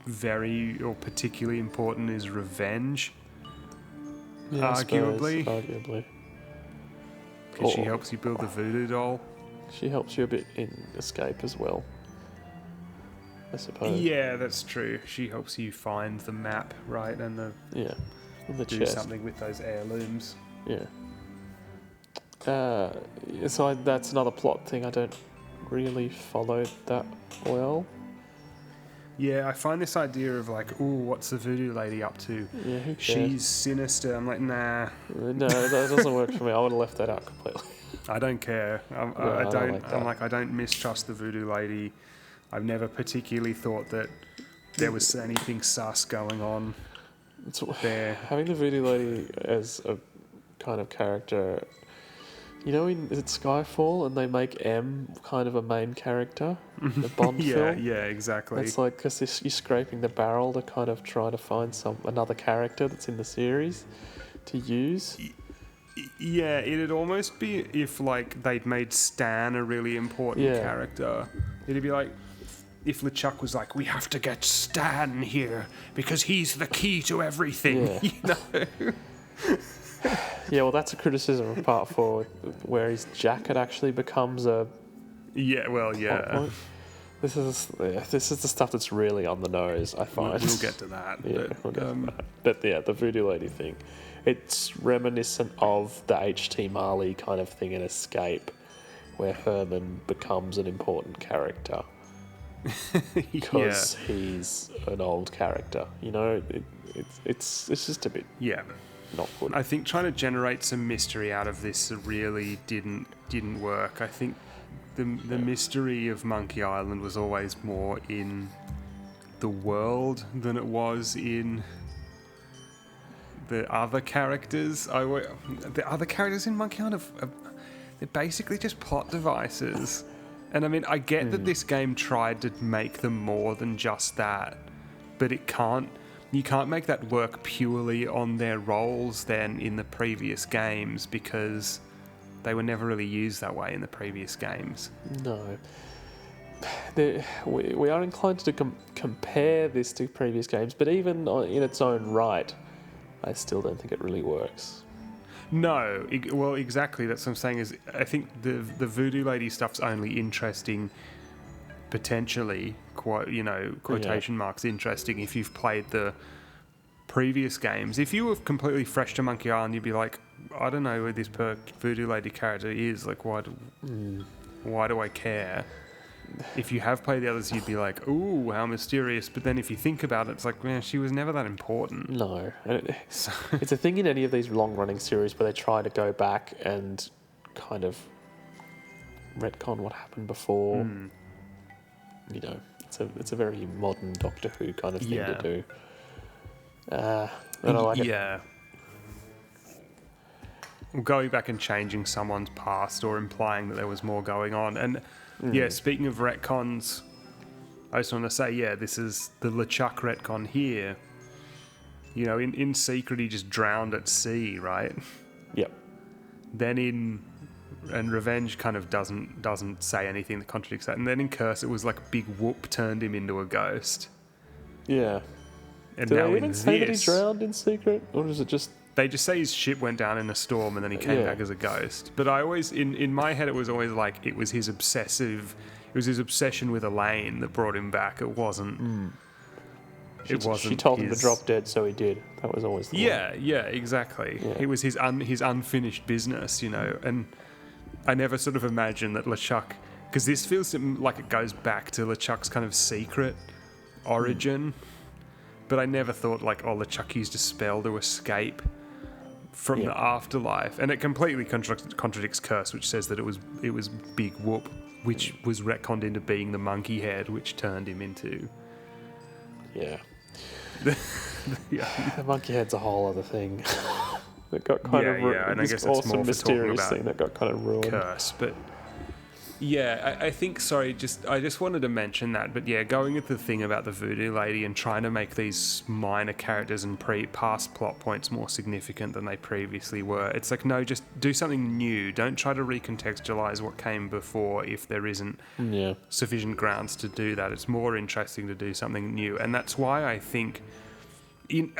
very or particularly important is Revenge. Yeah, arguably. Arguably. Because she helps you build the voodoo doll. She helps you a bit in Escape as well, I suppose. Yeah, that's true. She helps you find the map, right, and and the do chest. something with those heirlooms. Yeah. So that's another plot thing I don't really follow that well. Yeah, I find this idea of like, ooh, what's the voodoo lady up to? Yeah, who cares? She's sinister. I'm like, nah. No, that doesn't work for me. I would have left that out completely. I don't care. I don't mistrust the voodoo lady. I've never particularly thought that there was anything sus going on there. Having the voodoo lady as a kind of character, is it Skyfall and they make M kind of a main character, the Bond film? Yeah, exactly. It's like because you're scraping the barrel to kind of try to find another character that's in the series to use. Yeah, it'd almost be if like they'd made Stan a really important character, It'd be like if LeChuck was like, we have to get Stan here because he's the key to everything. Yeah. You know? Yeah, well, that's a criticism of Part 4, where his jacket actually becomes a Yeah, well, plot yeah. point. This is the stuff that's really on the nose, I find. We'll get to that. Yeah, but, we'll get to that. But yeah, the Voodoo Lady thing, it's reminiscent of the H.T. Marley kind of thing in Escape, where Herman becomes an important character because he's an old character. You know, it's just a bit not good. I think trying to generate some mystery out of this really didn't work. I think the mystery of Monkey Island was always more in the world than it was in the other characters. The other characters in Monkey Island they're basically just plot devices. And I mean, I get that this game tried to make them more than just that, but you can't make that work purely on their roles then in the previous games, because they were never really used that way in the previous games. No. We are inclined to compare this to previous games, but even in its own right, I still don't think it really works. No, well, exactly. That's what I'm saying. Is I think the Voodoo Lady stuff's only interesting, potentially, quotation marks, interesting if you've played the previous games. If you were completely fresh to Monkey Island, you'd be like, I don't know who this Voodoo Lady character is. Like, why do I care? If you have played the others, you'd be like, ooh, how mysterious. But then if you think about it, it's like, man, she was never that important. No. It's a thing in any of these long-running series where they try to go back and kind of retcon what happened before. You know, it's a very modern Doctor Who kind of thing to do. And I like it. Yeah. Going back and changing someone's past or implying that there was more going on. And yeah, speaking of retcons, I just want to say, this is the LeChuck retcon here. You know, in Secret, he just drowned at sea, right? Yep. Then and Revenge kind of doesn't say anything that contradicts that. And then in Curse, it was like Big Whoop turned him into a ghost. Yeah. And Did now they even in say that he this, drowned in Secret? Or is it just... They just say his ship went down in a storm and then he came back as a ghost. But I always, in my head, it was always like it was his obsession with Elaine that brought him back. It wasn't. It wasn't. She told him to drop dead, so he did. That was always the one. Yeah, exactly. Yeah. It was his unfinished business, you know. And I never sort of imagined that LeChuck, because this feels like it goes back to LeChuck's kind of secret origin. But I never thought like, LeChuck used a spell to escape from the afterlife, and it completely contradicts Curse, which says that it was Big Whoop, which was retconned into being the monkey head, which turned him into. Yeah. The monkey head's a whole other thing. That got kind of and I guess that's more for mysterious talking thing that got kind of ruined. Curse, but I think I just wanted to mention that, but going with the thing about the Voodoo Lady and trying to make these minor characters and past plot points more significant than they previously were. It's like, no, just do something new. Don't try to recontextualize what came before if there isn't sufficient grounds to do that. It's more interesting to do something new, and that's why I think.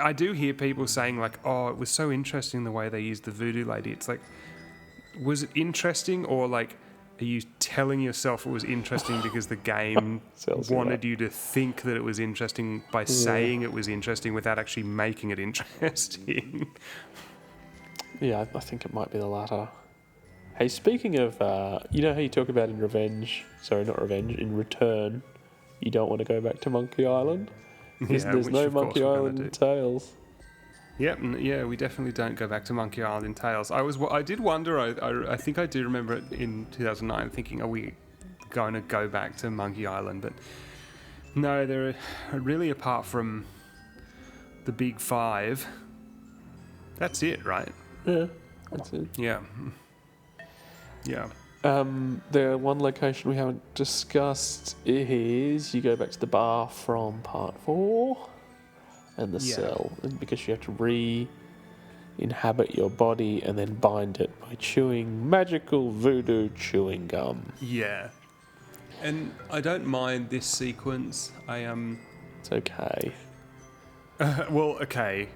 I do hear people saying like, oh, it was so interesting the way they used the Voodoo Lady. It's like, was it interesting, or like, are you telling yourself it was interesting because the game wanted you to think that it was interesting by saying it was interesting without actually making it interesting? Yeah, I think it might be the latter. Hey, speaking of, you know how you talk about in Return, you don't want to go back to Monkey Island? There's no Monkey Island in Tales. Yep, we definitely don't go back to Monkey Island in Tales. I did wonder, I think I do remember it in 2009 thinking, are we going to go back to Monkey Island? But no, they're really, apart from the big five, that's it, right? Yeah, that's it. Yeah. The one location we haven't discussed is you go back to the bar from Part 4. And the cell, because you have to re-inhabit your body and then bind it by chewing magical voodoo chewing gum. Yeah. And I don't mind this sequence. It's okay. Well, okay.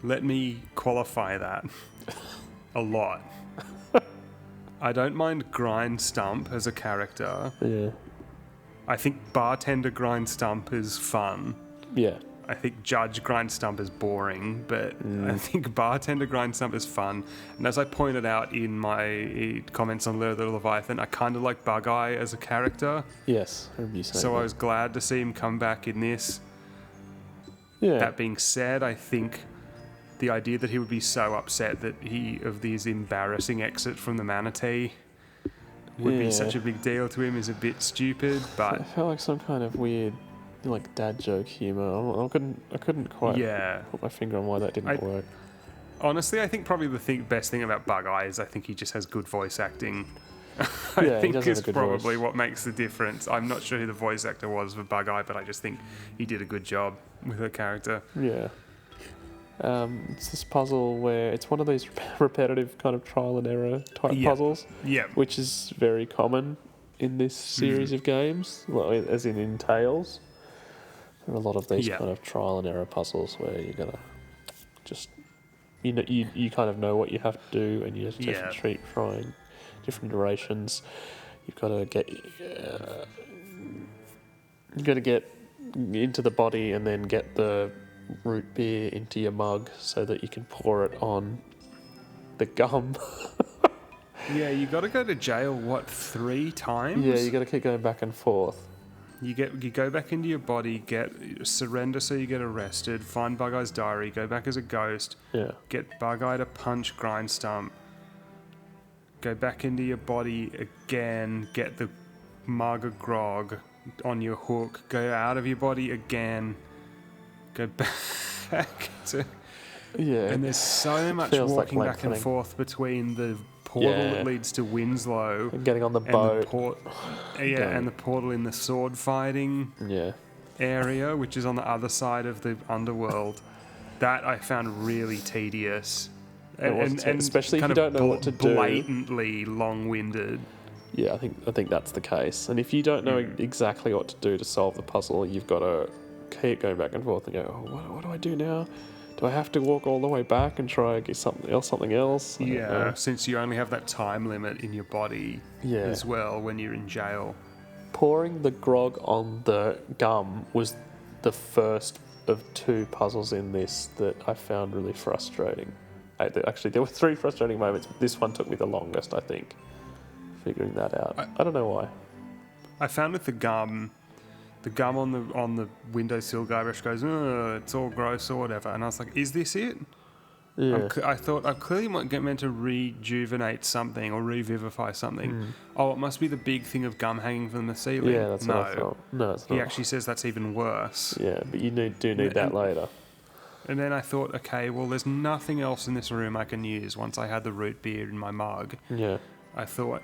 Let me qualify that a lot. I don't mind Grind Stump as a character. Yeah. I think Bartender Grind Stump is fun. Yeah. I think Judge Grind Stump is boring, but I think Bartender Grind Stump is fun. And as I pointed out in my comments on Little Leviathan, I kind of like Bug Eye as a character. Yes. I remember you saying So that. I was glad to see him come back in this. Yeah. That being said, I think the idea that he would be so upset that of his embarrassing exit from the Manatee would be such a big deal to him is a bit stupid, but I felt like some kind of weird, like, dad joke humor. I couldn't quite put my finger on why that didn't work. Honestly, I think probably the best thing about Bug Eye is I think he just has good voice acting. I Yeah, he think does have is a good probably voice. what makes the difference. I'm not sure who the voice actor was for Bug Eye, but I just think he did a good job with the character. Yeah. It's this puzzle where it's one of these repetitive kind of trial and error type puzzles, which is very common in this series of games, as in Tales. There are a lot of these kind of trial and error puzzles where you gotta just, you kind of know what you have to do, and you just have to trying different iterations. You've got to get into the body and then get the root beer into your mug so that you can pour it on the gum. Yeah, you got to go to jail, 3 times? Yeah, you got to keep going back and forth. You go back into your body, surrender so you get arrested, find Bug Eye's diary, go back as a ghost, get Bug Eye to punch Grind Stump, go back into your body again, get the mug of grog on your hook, go out of your body again, go back to... Yeah. And there's so much walking back and forth between the portal that leads to Winslow and getting on the boat. And the portal in the sword fighting area, which is on the other side of the underworld. That I found really tedious. And especially if you don't know what to do. Blatantly long-winded. Yeah, I think that's the case. And if you don't know exactly what to do to solve the puzzle, you've got to keep going back and forth and go, oh, what do I do now? Do I have to walk all the way back and try and get something else? Yeah, since you only have that time limit in your body as well when you're in jail. Pouring the grog on the gum was the first of 2 puzzles in this that I found really frustrating. Actually, there were 3 frustrating moments, but this one took me the longest, I think, figuring that out. I don't know why. I found with the gum on the windowsill guybrush goes, it's all gross or whatever. And I was like, is this it? Yeah. I thought I clearly might get meant to rejuvenate something or revivify something. Oh, it must be the big thing of gum hanging from the ceiling. Yeah, that's what I thought. No, it's not. He actually says that's even worse. Yeah, but you do need that later. And then I thought, okay, well, there's nothing else in this room I can use once I had the root beer in my mug. Yeah. I thought...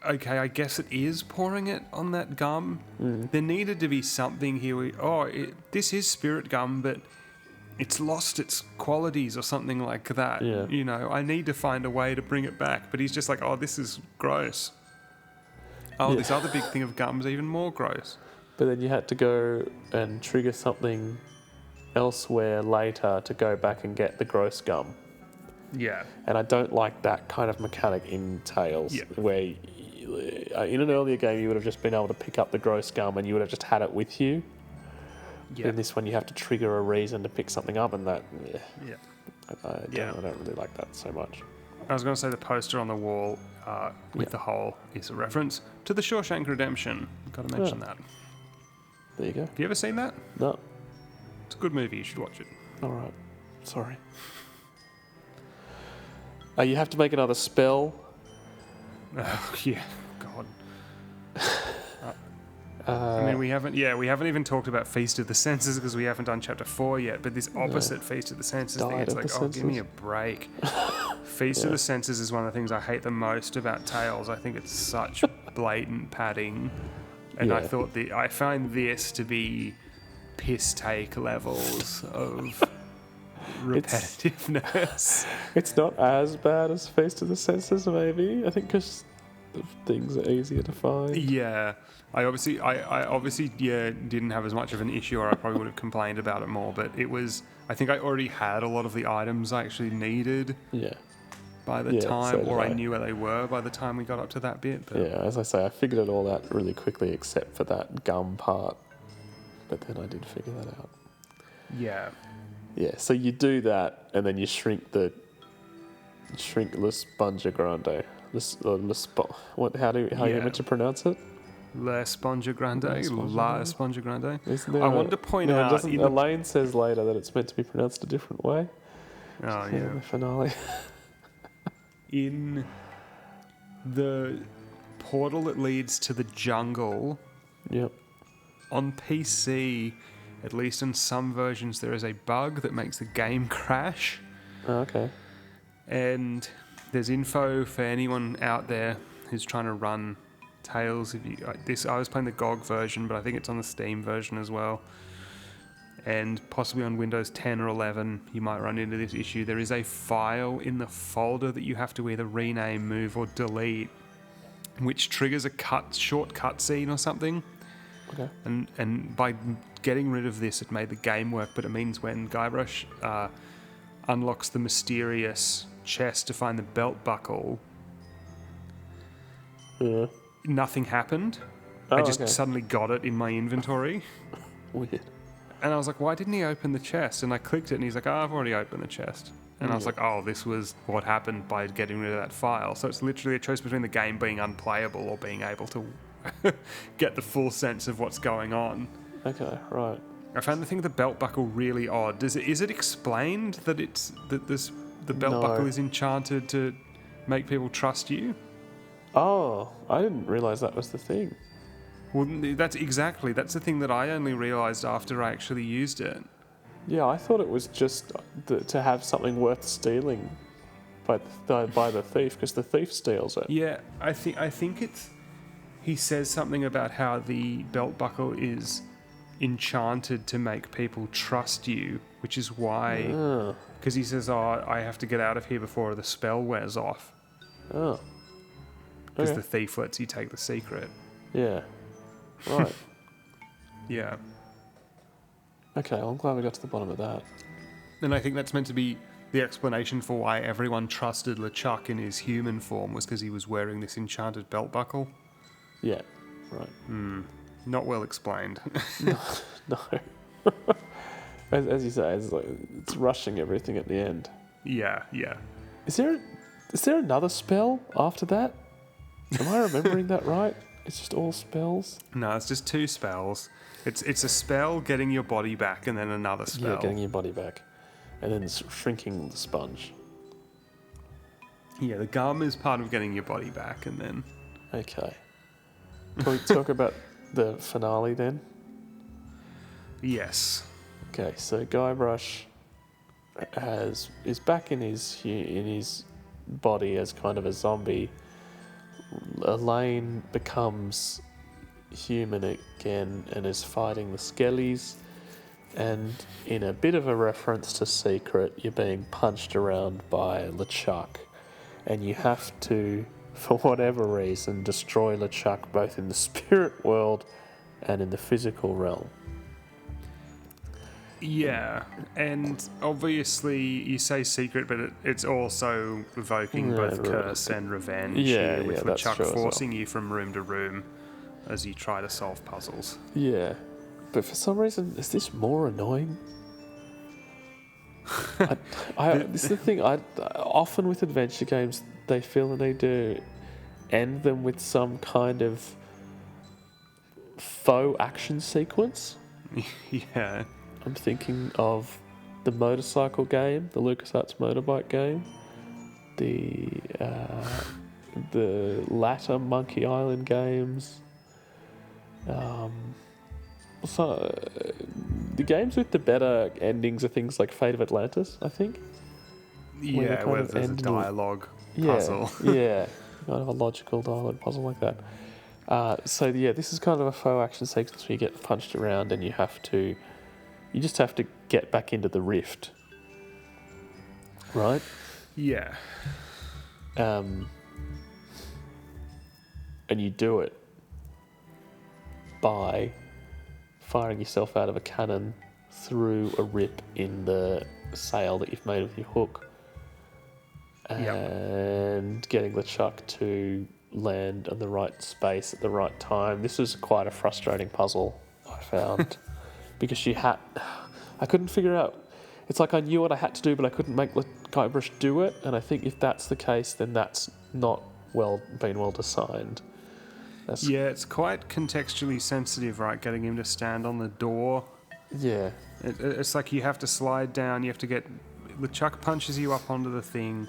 Okay, I guess it is pouring it on that gum. There needed to be something here. This is spirit gum, but it's lost its qualities or something like that. Yeah. You know, I need to find a way to bring it back. But he's just like, oh, this is gross. Oh, this other big thing of gum's even more gross. But then you had to go and trigger something elsewhere later to go back and get the gross gum. Yeah. And I don't like that kind of mechanic in Tales, where in an earlier game you would have just been able to pick up the gross gum and you would have just had it with you. Yeah. In this one you have to trigger a reason to pick something up, and that... I don't really like that so much. I was going to say the poster on the wall with the hole is a reference to the Shawshank Redemption. Got to mention that. There you go. Have you ever seen that? No. It's a good movie. You should watch it. All right. Sorry. You have to make another spell. Yeah, God. I mean, we haven't even talked about Feast of the Senses because we haven't done Chapter 4 yet, but this opposite Feast of the Senses thing, it's like, give me a break. Feast of the Senses is one of the things I hate the most about Tales. I think it's such blatant padding, and I find this to be piss take levels of repetitiveness. It's not as bad as Feast of the Senses, maybe. I think because the things are easier to find. Yeah, I obviously didn't have as much of an issue, or I probably would have complained about it more. But it was, I think I already had a lot of the items I actually needed Yeah. by the So time, did or I I. knew where they were by the time we got up to that bit. But Yeah, as I say, I figured it all out really quickly except for that gum part. But then I did figure that out. yeah, Yeah, so you do that, and then you shrink the Le Sponge Grande. How you meant to pronounce it? La Sponge Grande, La Sponge La Grande. Sponge Grande. Isn't there I wanted to point out. Elaine says later that it's meant to be pronounced a different way. Oh In yeah. the finale. In the portal that leads to the jungle Yep. on PC, at least in some versions, there is a bug that makes the game crash. Oh, okay. And there's info for anyone out there who's trying to run Tales. I was playing the GOG version, but I think it's on the Steam version as well. And possibly on Windows 10 or 11, you might run into this issue. There is a file in the folder that you have to either rename, move, or delete, which triggers a short cutscene or something. Okay. And by getting rid of this, it made the game work. But it means when Guybrush unlocks the mysterious chest to find the belt buckle, Yeah. nothing happened. Oh, I just okay. suddenly got it in my inventory. Weird. And I was like, why didn't he open the chest? And I clicked it, and he's like, I've already opened the chest. And I was like, oh, this was what happened by getting rid of that file. So it's literally a choice between the game being unplayable or being able to get the full sense of what's going on. Okay, right. I found the thing with the belt buckle really odd. Is it explained that the belt buckle is enchanted to make people trust you? Oh, I didn't realise that was the thing. Well, that's the thing that I only realised after I actually used it. Yeah, I thought it was just to have something worth stealing by the thief, because the thief steals it. Yeah, I think it's... He says something about how the belt buckle is enchanted to make people trust you, which is why... Because he says, I have to get out of here before the spell wears off. Oh. Because Okay. the thief lets you take the secret. Yeah. Right. Yeah. Okay, well, I'm glad we got to the bottom of that. And I think that's meant to be the explanation for why everyone trusted LeChuck in his human form, was because he was wearing this enchanted belt buckle. Yeah. Right. Not well explained. No. As you say, it's rushing everything at the end. Yeah. Is there another spell after that? Am I remembering that right? It's just all spells? No, it's just 2 spells. It's a spell getting your body back, and then another spell. Yeah, getting your body back. And then shrinking the sponge. Yeah, the gum is part of getting your body back, and then... Okay. Can we talk about the finale then? Yes. Okay, so Guybrush is back in his body as kind of a zombie. Elaine becomes human again and is fighting the Skellies, and in a bit of a reference to Secret, you're being punched around by LeChuck, and you have to, for whatever reason, destroy LeChuck both in the spirit world and in the physical realm. Yeah, and obviously you say secret, but it's also evoking both curse and revenge Yeah, here, with that's LeChuck true as well. forcing you from room to room as you try to solve puzzles. Yeah, but for some reason, is this more annoying? This is the thing. Often with adventure games, they feel the need to end them with some kind of faux action sequence. Yeah. I'm thinking of the motorcycle game, the LucasArts motorbike game, the latter Monkey Island games. The games with the better endings are things like Fate of Atlantis, I think. Yeah, where there's a dialogue puzzle. Yeah, kind of a logical dialogue puzzle like that. This is kind of a faux action sequence where you get punched around and you just have to get back into the rift. Right? Yeah. And you do it by firing yourself out of a cannon through a rip in the sail that you've made with your hook, and getting LeChuck to land on the right space at the right time. This was quite a frustrating puzzle, I found, because I couldn't figure out. It's like I knew what I had to do, but I couldn't make Guybrush do it. And I think if that's the case, then that's not been well designed. Yeah, it's quite contextually sensitive, right? Getting him to stand on the door. Yeah. It's like you have to slide down. You have to get... LeChuck punches you up onto the thing.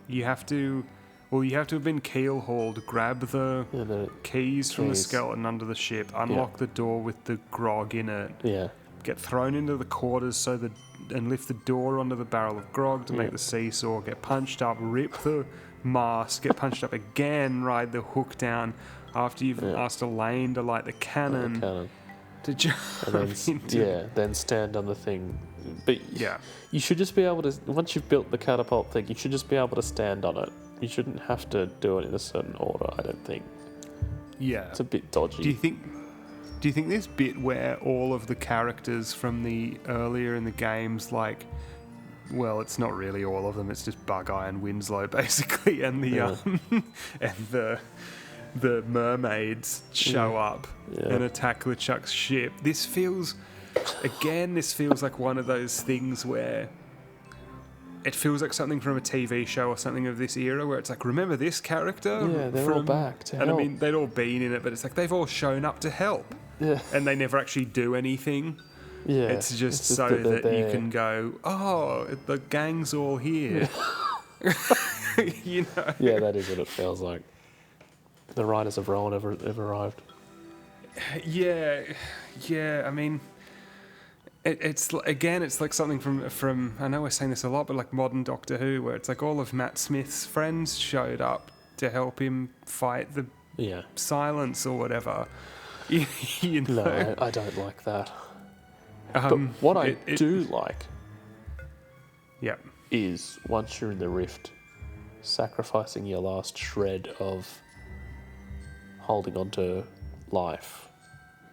You have to have been keel-hauled, grab the keys from the skeleton under the ship, unlock the door with the grog in it, get thrown into the quarters and lift the door onto the barrel of grog to make the seesaw, get punched up, rip the mast, get punched up again, ride the hook down after you've asked Elaine to light the cannon. To jump then stand on the thing. But you should just be able to, once you've built the catapult thing, you should just be able to stand on it. You shouldn't have to do it in a certain order, I don't think. Yeah. It's a bit dodgy. Do you think this bit where all of the characters from the earlier in the games, like, well, it's not really all of them, it's just Bug-Eye and Winslow basically, and the mermaids show up and attack LeChuck's ship. This feels like one of those things where it feels like something from a TV show or something of this era where it's like, remember this character? Yeah, they're all back to help. And I mean, they'd all been in it, but it's like they've all shown up to help. Yeah. And they never actually do anything. Yeah. It's just so that you can go, oh, the gang's all here. You know? Yeah, that is what it feels like. The Riders of Rohan have arrived. Yeah, I mean... It's like something from I know we're saying this a lot, but like modern Doctor Who, where it's like all of Matt Smith's friends showed up to help him fight the silence or whatever. You know? No, I don't like that. But what I do like is once you're in the rift, sacrificing your last shred of holding on to life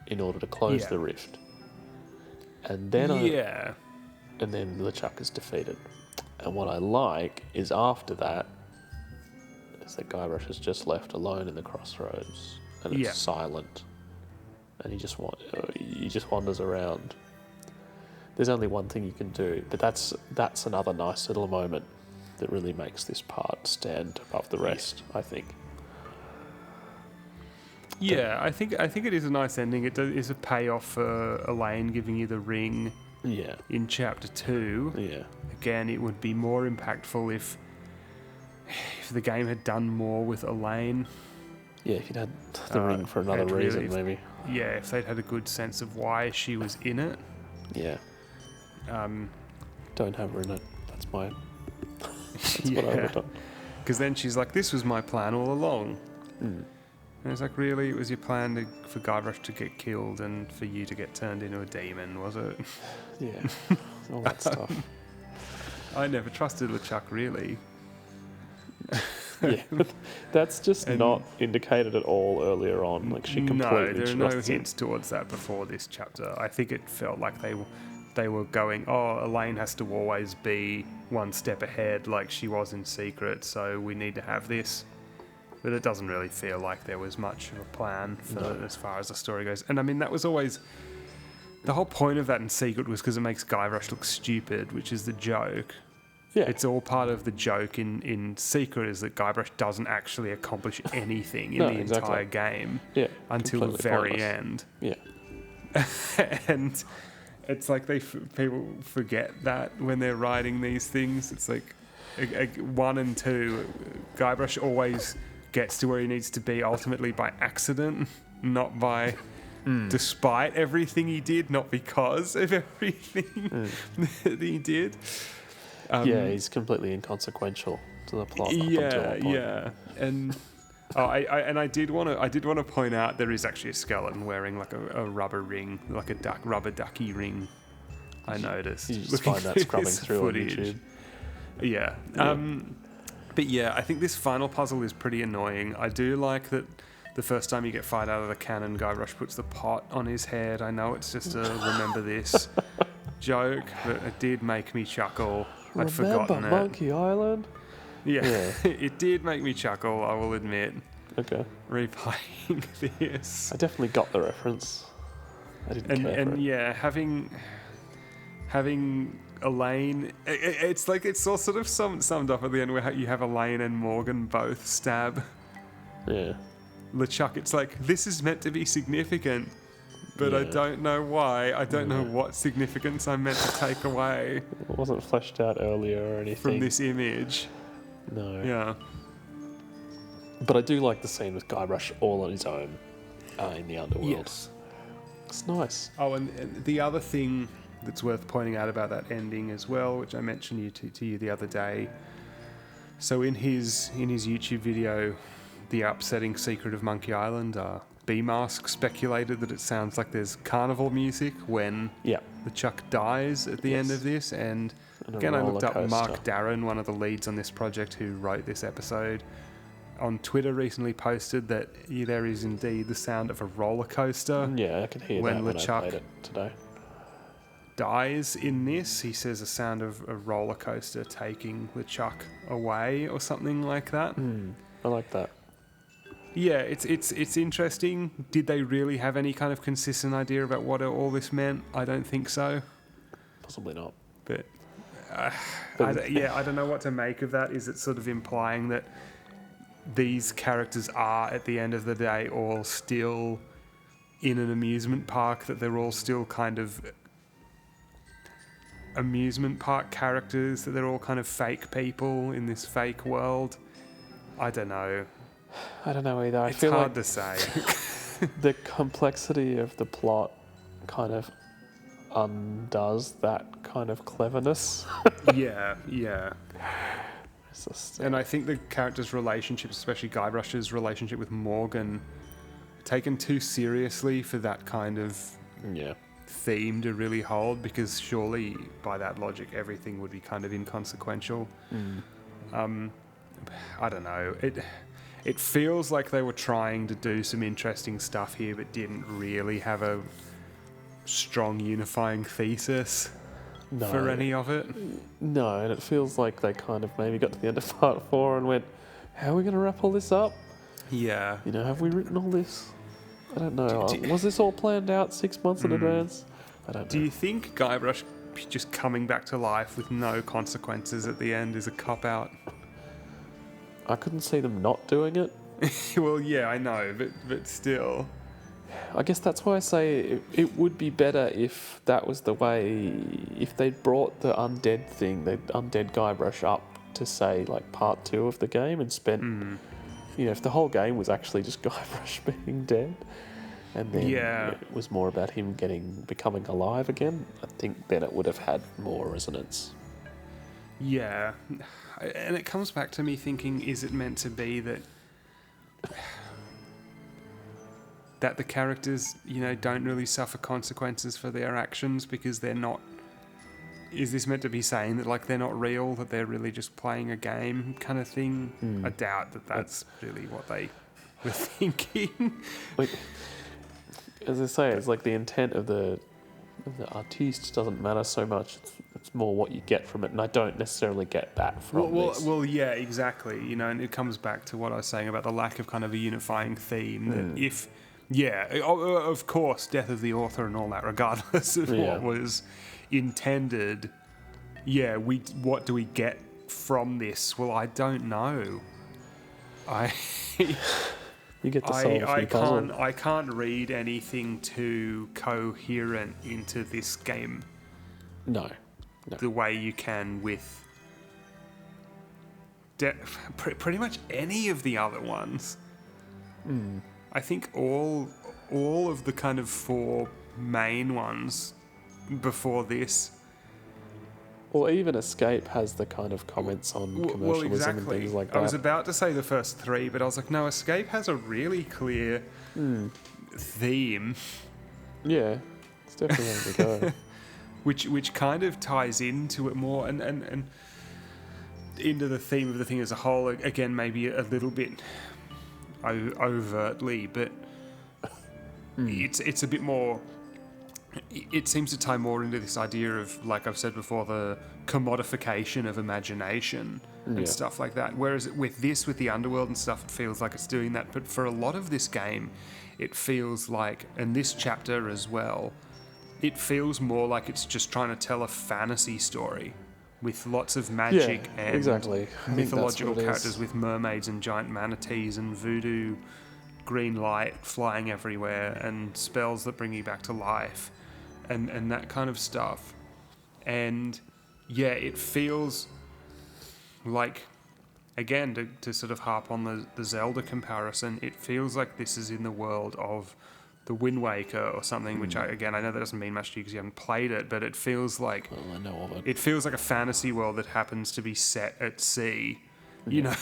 in order to close the rift. And then and then LeChuck is defeated. And what I like is after that, is that Guybrush is just left alone in the crossroads, and it's silent, and he just wanders around. There's only one thing you can do, but that's another nice little moment that really makes this part stand above the rest, I think. Yeah, I think it is a nice ending. It is a payoff for Elaine giving you the ring. Yeah. In chapter 2. Yeah. Again, it would be more impactful if the game had done more with Elaine. Yeah, if you'd had the ring for another reason, maybe. Yeah, if they'd had a good sense of why she was in it. Yeah. Don't have her in it. That's what I would have done. Because then she's like, "This was my plan all along." And it's like, really? It was your plan for Guybrush to get killed and for you to get turned into a demon, was it? Yeah, all that stuff. I never trusted LeChuck, really. Yeah, that's just not indicated at all earlier on. Like, she completely there are no hints towards that before this chapter. I think it felt like they were going, oh, Elaine has to always be one step ahead like she was in Secret, so we need to have this. But it doesn't really feel like there was much of a plan for as far as the story goes. And I mean, that was always... The whole point of that in Secret was because it makes Guybrush look stupid, which is the joke. Yeah. It's all part of the joke in Secret is that Guybrush doesn't actually accomplish anything in the entire game until the very end. Yeah. And it's like people forget that when they're writing these things. It's like 1 and 2, Guybrush always gets to where he needs to be ultimately by accident, not by despite everything he did, not because of everything that he did. He's completely inconsequential to the plot. And I did want to point out there is actually a skeleton wearing like a rubber ring, like a rubber ducky ring. I noticed. You just find that scrubbing through footage on YouTube. Yeah. But yeah, I think this final puzzle is pretty annoying. I do like that the first time you get fired out of the cannon, Guybrush puts the pot on his head. I know it's just a remember this joke, but it did make me chuckle. I'd forgotten it. Monkey Island? Yeah. It did make me chuckle, I will admit. Okay. Replaying this. I definitely got the reference. I didn't care for it. Yeah, having Elaine, it's like it's all sort of summed up at the end where you have Elaine and Morgan both stab LeChuck. It's like, this is meant to be significant, but I don't know why. I don't know what significance I'm meant to take away. It wasn't fleshed out earlier or anything. From this image. No. Yeah. But I do like the scene with Guybrush all on his own in the underworld. Yes. It's nice. Oh, and the other thing that's worth pointing out about that ending as well, which I mentioned to you the other day. So in his YouTube video, The Upsetting Secret of Monkey Island, B-Mask speculated that it sounds like there's carnival music when LeChuck dies at the end of this. And again, I looked up Mark Darren, one of the leads on this project who wrote this episode, on Twitter recently posted that there is indeed the sound of a roller coaster. Yeah, I can hear when that when LeChuck I played it today. Dies in this. He says a sound of a roller coaster taking LeChuck away or something like that. I like that. Yeah, it's interesting. Did they really have any kind of consistent idea about what all this meant? I don't think so. Possibly not. But I don't know what to make of that. Is it sort of implying that these characters are, at the end of the day, all still in an amusement park, that they're all still kind of amusement park characters, that they're all kind of fake people in this fake world? I don't know. I don't know either. It's hard to say. The complexity of the plot kind of undoes that kind of cleverness. Yeah. And I think the characters' relationships, especially Guybrush's relationship with Morgan, taken too seriously for that kind of theme to really hold, because surely by that logic everything would be kind of inconsequential. I don't know. It feels like they were trying to do some interesting stuff here, but didn't really have a strong unifying thesis for any of it. No, and it feels like they kind of maybe got to the end of part 4 and went, how are we going to wrap all this up? Yeah. You know, have we written all this? I don't know. Was this all planned out 6 months in advance? I don't know. Do you think Guybrush just coming back to life with no consequences at the end is a cop-out? I couldn't see them not doing it. Well, yeah, I know, but still. I guess that's why I say it would be better if that was the way, if they'd brought the undead thing, the undead Guybrush up to, say, like part 2 of the game and spent, you know, if the whole game was actually just Guybrush being dead and then it was more about him becoming alive again, I think then it would have had more resonance. Yeah. And it comes back to me thinking, is it meant to be that the characters, you know, don't really suffer consequences for their actions because they're not... Is this meant to be saying that, like, they're not real, that they're really just playing a game kind of thing? I doubt that that's really what they were thinking. Like, as I say, it's like the intent of the artiste doesn't matter so much. It's more what you get from it, and I don't necessarily get that from this. Well, yeah, exactly. You know, and it comes back to what I was saying about the lack of kind of a unifying theme. That if, of course, death of the author and all that, regardless of what was intended. Yeah, what do we get from this? Well, I don't know. You get to solve a few puzzles. I can't read anything too coherent into this game. No. The way you can with pretty much any of the other ones. I think all of the kind of 4 main ones before this. Or even Escape has the kind of comments on commercialism and things like that. I was about to say the first 3, but I was like, no, Escape has a really clear theme. Yeah, it's definitely one to go. Which kind of ties into it more and into the theme of the thing as a whole. Again, maybe a little bit overtly, but it's a bit more. It seems to tie more into this idea of, like I've said before, the commodification of imagination and stuff like that. Whereas with the Underworld and stuff, it feels like it's doing that. But for a lot of this game, it feels like, and this chapter as well, it feels more like it's just trying to tell a fantasy story with lots of magic and exactly. mythological characters with mermaids and giant manatees and voodoo green light flying everywhere and spells that bring you back to life and that kind of stuff. And yeah, it feels like, again, to sort of harp on the Zelda comparison, it feels like this is in the world of the Wind Waker or something, which I know that doesn't mean much to you because you haven't played it, but it feels like I know of it. It feels like a fantasy world that happens to be set at sea, you know,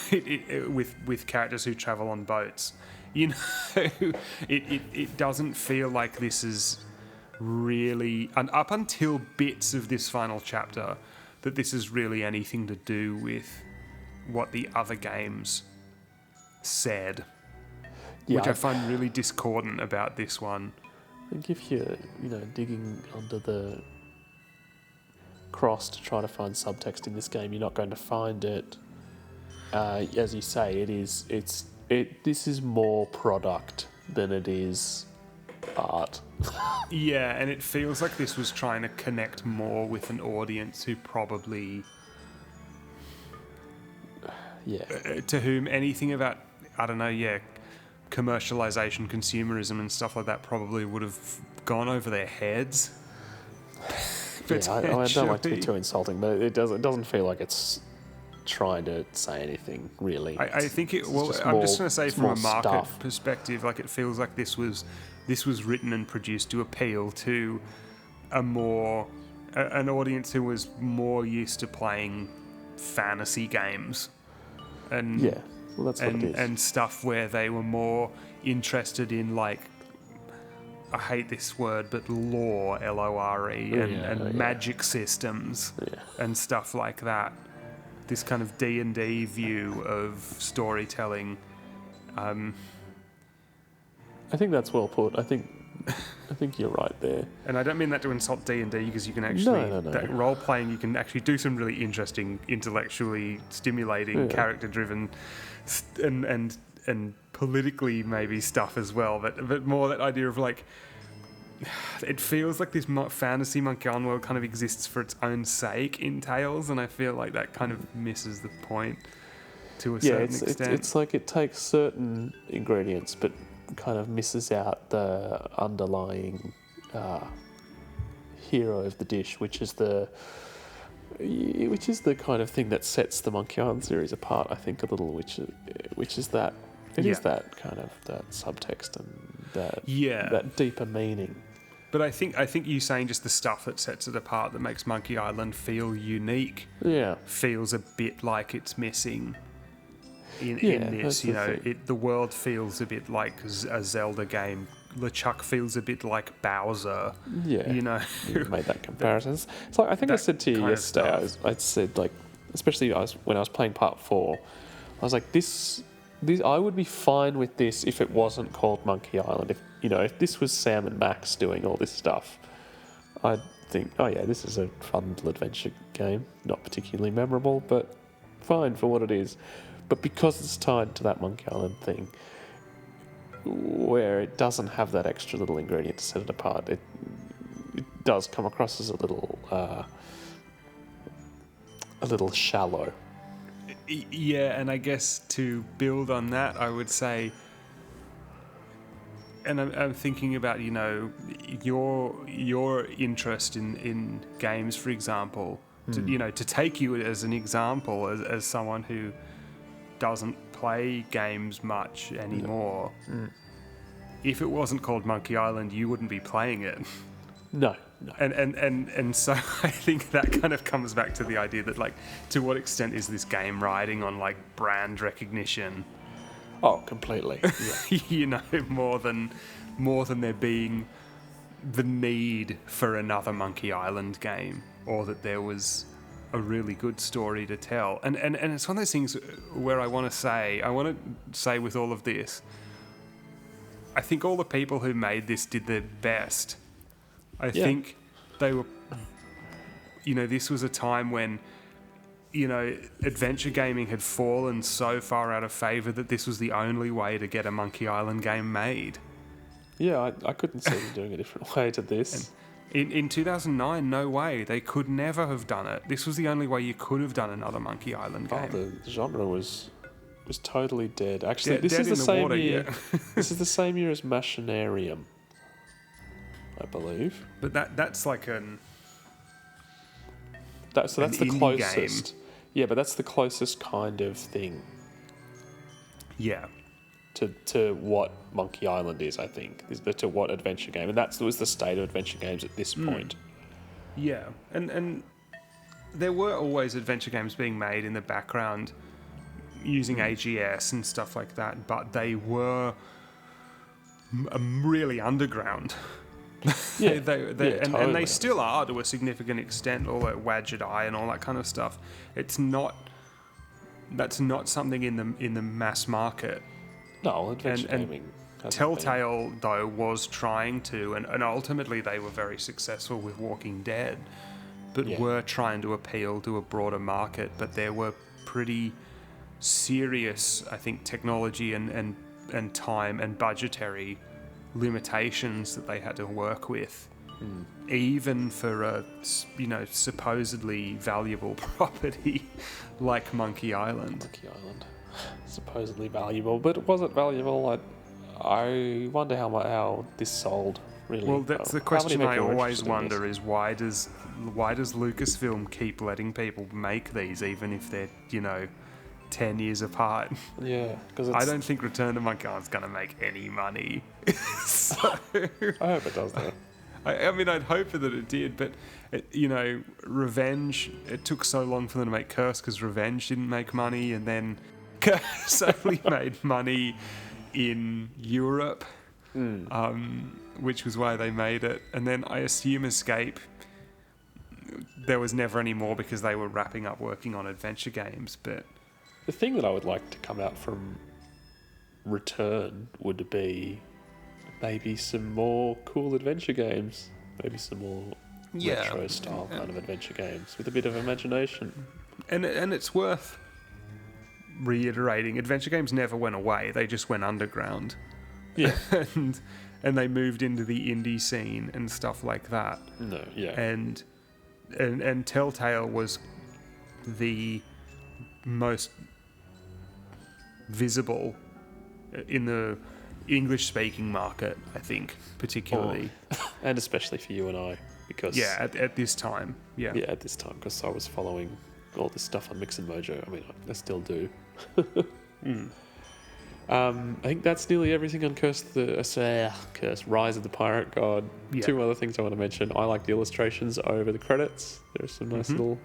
with characters who travel on boats. You know, it doesn't feel like this is really, and up until bits of this final chapter, that this is really anything to do with what the other games said. Yeah, which I find really discordant about this one. I think if you're, digging under the cross to try to find subtext in this game, you're not going to find it. As you say, this is more product than it is art. Yeah, and it feels like this was trying to connect more with an audience who probably, to whom anything about, I don't know, commercialization, consumerism and stuff like that probably would have gone over their heads. I don't like to be too insulting, but it doesn't feel like it's trying to say anything really. I think I'm just going to say from a market perspective, like it feels like this was written and produced to appeal to an audience who was more used to playing fantasy games and that's what it is. And stuff where they were more interested in, like, I hate this word, but lore, L-O-R-E, and magic systems and stuff like that. This kind of D&D view of storytelling. I think that's well put. I think you're right there. And I don't mean that to insult D&D, because you can actually... No. That role-playing, you can actually do some really interesting, intellectually stimulating, character-driven and politically maybe stuff as well. But more that idea of, like... It feels like this fantasy Monkey Island world kind of exists for its own sake in Tales, and I feel like that kind of misses the point to a certain extent. It's like it takes certain ingredients, but kind of misses out the underlying hero of the dish, which is the kind of thing that sets the Monkey Island series apart, I think, a little, which is that it is that kind of that subtext and that deeper meaning. But I think you saying just the stuff that sets it apart, that makes Monkey Island feel unique, feels a bit like it's missing in this. The world feels a bit like a Zelda game. LeChuck feels a bit like Bowser. Yeah, you made that comparison. It's like, I think I said to you yesterday. I said, like, especially when I was playing Part 4, I was like, this I would be fine with this if it wasn't called Monkey Island. If this was Sam and Max doing all this stuff, I'd think, oh yeah, this is a fun little adventure game. Not particularly memorable, but fine for what it is. But because it's tied to that Monkey Island thing, where it doesn't have that extra little ingredient to set it apart, it does come across as a little shallow. Yeah, and I guess to build on that, I would say, and I'm thinking about, your interest in games, for example, to take you as an example, as someone who doesn't play games much anymore. If it wasn't called Monkey Island, you wouldn't be playing it. No. And so I think that kind of comes back to the idea that, like, to what extent is this game riding on, like, brand recognition? Oh, completely. Yeah. more than there being the need for another Monkey Island game, or that there was a really good story to tell. And it's one of those things where I want to say with all of this, I think all the people who made this did their best. I think they were, this was a time when, adventure gaming had fallen so far out of favour that this was the only way to get a Monkey Island game made. Yeah, I couldn't see them doing a different way to this. In 2009, no way. They could never have done it. This was the only way you could have done another Monkey Island game. The genre was totally dead. Actually, this dead is the in the same water, year. yeah. This is the same year as Machinarium, I believe. But that's like an... That's the indie closest. game. Yeah, but that's the closest kind of thing. Yeah. To what Monkey Island is, I think, to what adventure game, and that was the state of adventure games at this point. Yeah, and there were always adventure games being made in the background using AGS and stuff like that, but they were really underground. Yeah, and totally. they still are to a significant extent, all that Jedi and all that kind of stuff. That's not something in the mass market. No, adventure And gaming. hasn't Telltale, though, was trying to, and ultimately they were very successful with Walking Dead, but were trying to appeal to a broader market. But there were pretty serious, I think, technology and time and budgetary limitations that they had to work with, even for a supposedly valuable property like Monkey Island. Monkey Island, supposedly valuable, but was it valuable? I wonder how this sold. Really. Well, that's the How many question people I were always interested in wonder: this? is why does Lucasfilm keep letting people make these, even if they're 10 years apart? Yeah, because I don't think Return to Monkey Island's going to make any money. So, I hope it does though. I mean, I'd hope that it did, but Revenge. It took so long for them to make Curse because Revenge didn't make money, and then Curse only made money in Europe, which was why they made it. And then I assume Escape, there was never any more because they were wrapping up working on adventure games. But The thing that I would like to come out from Return would be maybe some more cool adventure games. Maybe some more retro style kind of adventure games with a bit of imagination. And it's worth reiterating, adventure games never went away. They just went underground. Yeah. and they moved into the indie scene and stuff like that. No, yeah. And Telltale was the most visible in the English-speaking market, I think, particularly. And especially for you and I, because... Yeah, at this time. Yeah. Yeah, at this time, because I was following all this stuff on Mix and Mojo. I mean, I still do. I think that's nearly everything on Curse, Rise of the Pirate God. Yeah. Two other things I want to mention. I like the illustrations over the credits. There's some nice little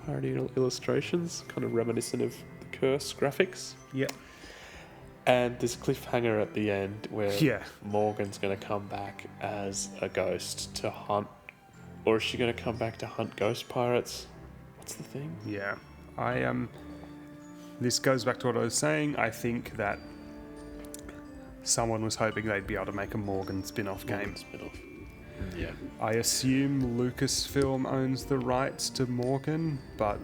piratey illustrations, kind of reminiscent of the Curse graphics. Yeah. And there's a cliffhanger at the end where Yeah. Morgan's going to come back as a ghost to hunt, or is she going to come back to hunt ghost pirates? What's the thing? Yeah. This goes back to what I was saying. I think that someone was hoping they'd be able to make a Morgan spin-off game. Spin-off. Yeah. I assume Lucasfilm owns the rights to Morgan, but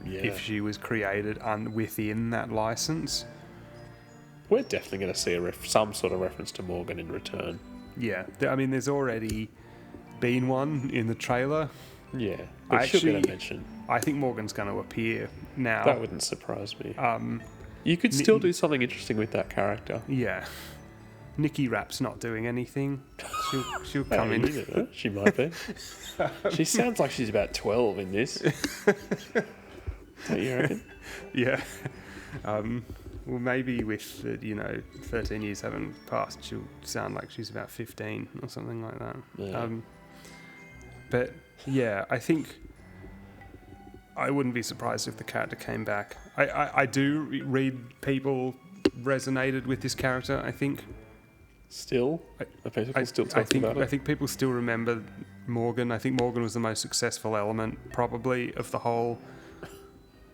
Yeah. if she was created within that license, We're definitely going to see some sort of reference to Morgan in Return. yeah. I mean, there's already been one in the trailer. Yeah. It should be a mention. I think Morgan's going to appear now. That wouldn't surprise me. You could still do something interesting with that character. Yeah. Nikki Rapp's not doing anything. She'll come Hey, in. you never know. She might be. She sounds like she's about 12 in this. Don't you reckon? Yeah. Well, maybe with 13 years having passed, she'll sound like she's about 15 or something like that. Yeah. But yeah, I think I wouldn't be surprised if the character came back. I do read people resonated with this character. I think Still? Are people still talking about it? I think people still remember Morgan. I think Morgan was the most successful element, probably, of the whole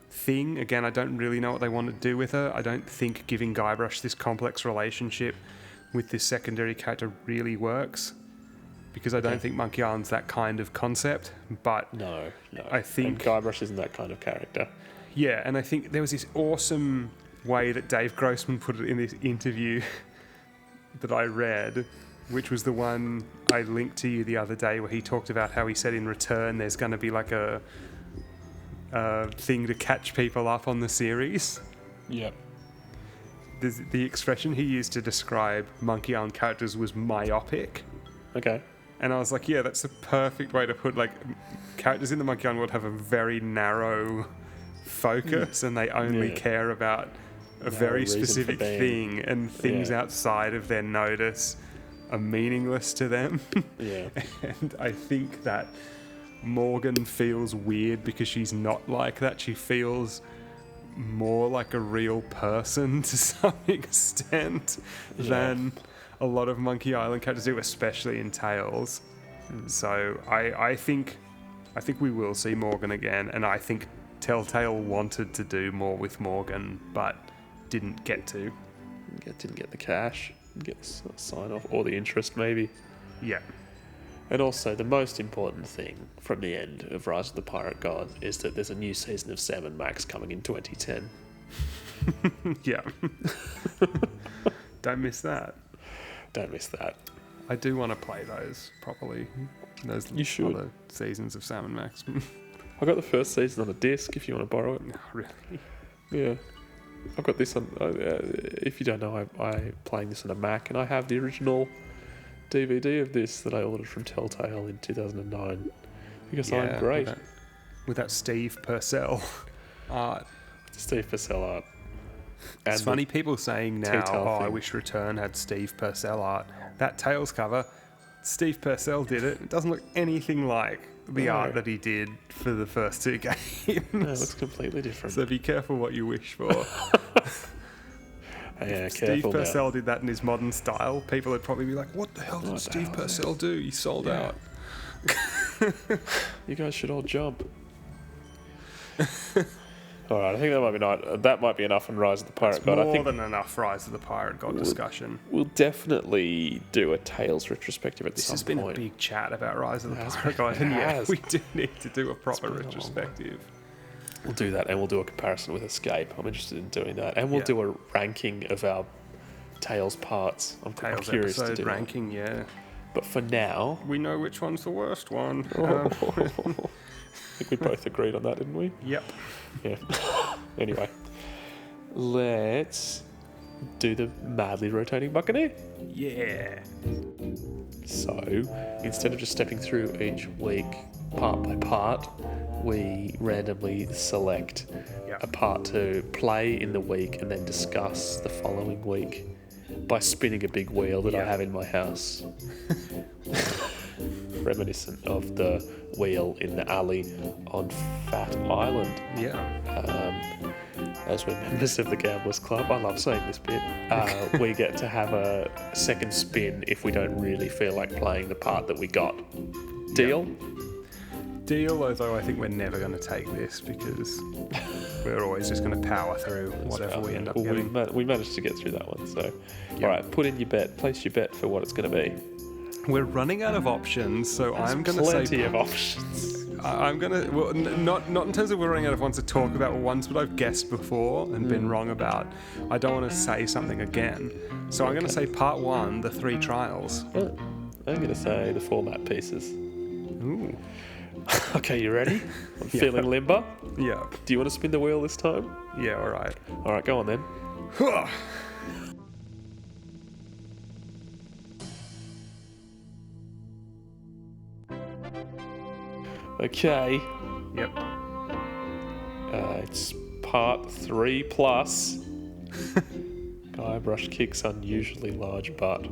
thing. Again, I don't really know what they want to do with her. I don't think giving Guybrush this complex relationship with this secondary character really works, because I don't think Monkey Island's that kind of concept. But no. I think and Guybrush isn't that kind of character. Yeah, and I think there was this awesome way that Dave Grossman put it in this interview that I read, which was the one I linked to you the other day, where he talked about how he said in return there's going to be like a thing to catch people up on the series. Yep. The expression he used to describe Monkey Island characters was myopic. Okay. And I was like, yeah, that's the perfect way to put, like, characters in the Monkey Island world have a very narrow focus, and they only care about a very specific thing, and things outside of their notice are meaningless to them. Yeah. And I think that Morgan feels weird because she's not like that. She feels more like a real person to some extent than a lot of Monkey Island characters do, especially in Tales. So I think we will see Morgan again, and I think Telltale wanted to do more with Morgan, but didn't get to. Didn't get the cash, didn't get the sign off, or the interest maybe. Yeah. And also, the most important thing from the end of Rise of the Pirate God is that there's a new season of Sam & Max coming in 2010. Yeah. Don't miss that. Don't miss that. I do want to play those properly. Those You should. other seasons of Sam & Max. I got the first season on a disc if you want to borrow it. Really? Yeah. I've got this on... if you don't know, I'm playing this on a Mac, and I have the original DVD of this that I ordered from Telltale in 2009. Because I'm great. With that Steve Purcell art. Steve Purcell art. It's And funny people saying now, Telltale I thing. wish Return had Steve Purcell art. That Tales cover, Steve Purcell did it. It doesn't look anything like the art that he did for the first two games. No, it looks completely different. So be careful what you wish for. Yeah, Steve careful Purcell now. did that in his modern style. People would probably be like, what the hell did Steve Purcell do? He sold out. You guys should all jump. All right, I think that might be enough on Rise of the Pirate God. I More think than enough Rise of the Pirate God discussion. we'll definitely do a Tales retrospective at This some has been point. a big chat about Rise of the has Pirate been. God, and It yeah, has. we do need to do a proper been a long retrospective. We'll do that, and we'll do a comparison with Escape. I'm interested in doing that, and we'll Yeah. do a ranking of our Tales parts. I'm Tales curious to episode do ranking, yeah. that. But for now, We know which one's the worst one. I think we both agreed on that, didn't we? Yep. Yeah. Anyway, let's do the madly rotating Buccaneer. Yeah. So, instead of just stepping through each week part by part, we randomly select a part to play in the week and then discuss the following week by spinning a big wheel that I have in my house. Reminiscent of the wheel in the alley on Fat Island. Yeah. As we're members of the Gamblers Club, I love saying this bit, we get to have a second spin if we don't really feel like playing the part that we got. Deal? Deal, although I think we're never going to take this because we're always just going to power through whatever we end up getting. We managed to get through that one, so... Alright, put in your bet, place your bet for what it's going to be. We're running out of options, so I'm going to say... Plenty of options. I'm going to... Well, not in terms of we're running out of ones to talk about, ones that I've guessed before and been wrong about. I don't want to say something again. So I'm going to say part 1, the 3 trials. I'm going to say the format pieces. Ooh. Okay, you ready? I'm feeling limber. Yeah. Do you want to spin the wheel this time? Yeah, all right. Alright, go on then. Okay. Yep. It's part 3 plus. Guybrush kicks unusually large butt.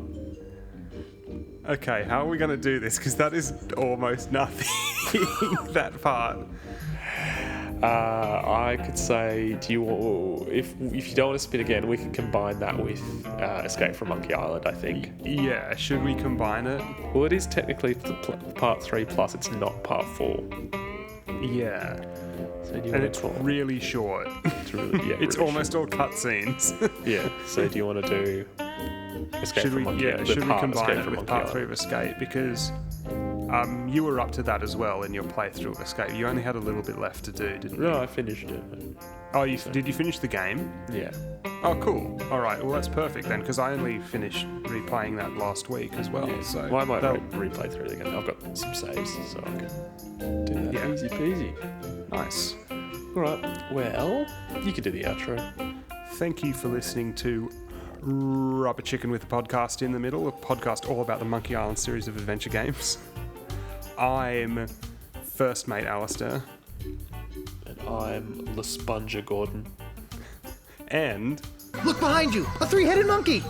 Okay, how are we going to do this? Because that is almost nothing, that part. I could say, if you don't want to spin again, we can combine that with Escape from Monkey Island, I think. Yeah, should we combine it? Well, it is technically part 3 plus it's not part 4. Yeah. So do you And want it's to really short. it's really, yeah, It's really almost all cutscenes. Yeah. So do you want to do Escape Should from we? Monkey Yeah. Island? Should we Part combine Escape it from with Monkey part 3 Island? of Escape because you were up to that as well in your playthrough of Escape. You only had a little bit left to do, didn't you? No, I finished it. Oh, did you finish the game? Yeah. Oh, cool. All right. Well, that's perfect then, because I only finished replaying that last week as well. Yeah. So Well, I might that'll- replay through it again. I've got some saves, so I can do that Yeah. easy peasy. Nice. All right. Well, you can do the outro. Thank you for listening to Rubber Chicken with a podcast in the middle, a podcast all about the Monkey Island series of adventure games. I'm First Mate Alistair. And I'm La Sponger Gordon. And Look behind you! A three-headed monkey!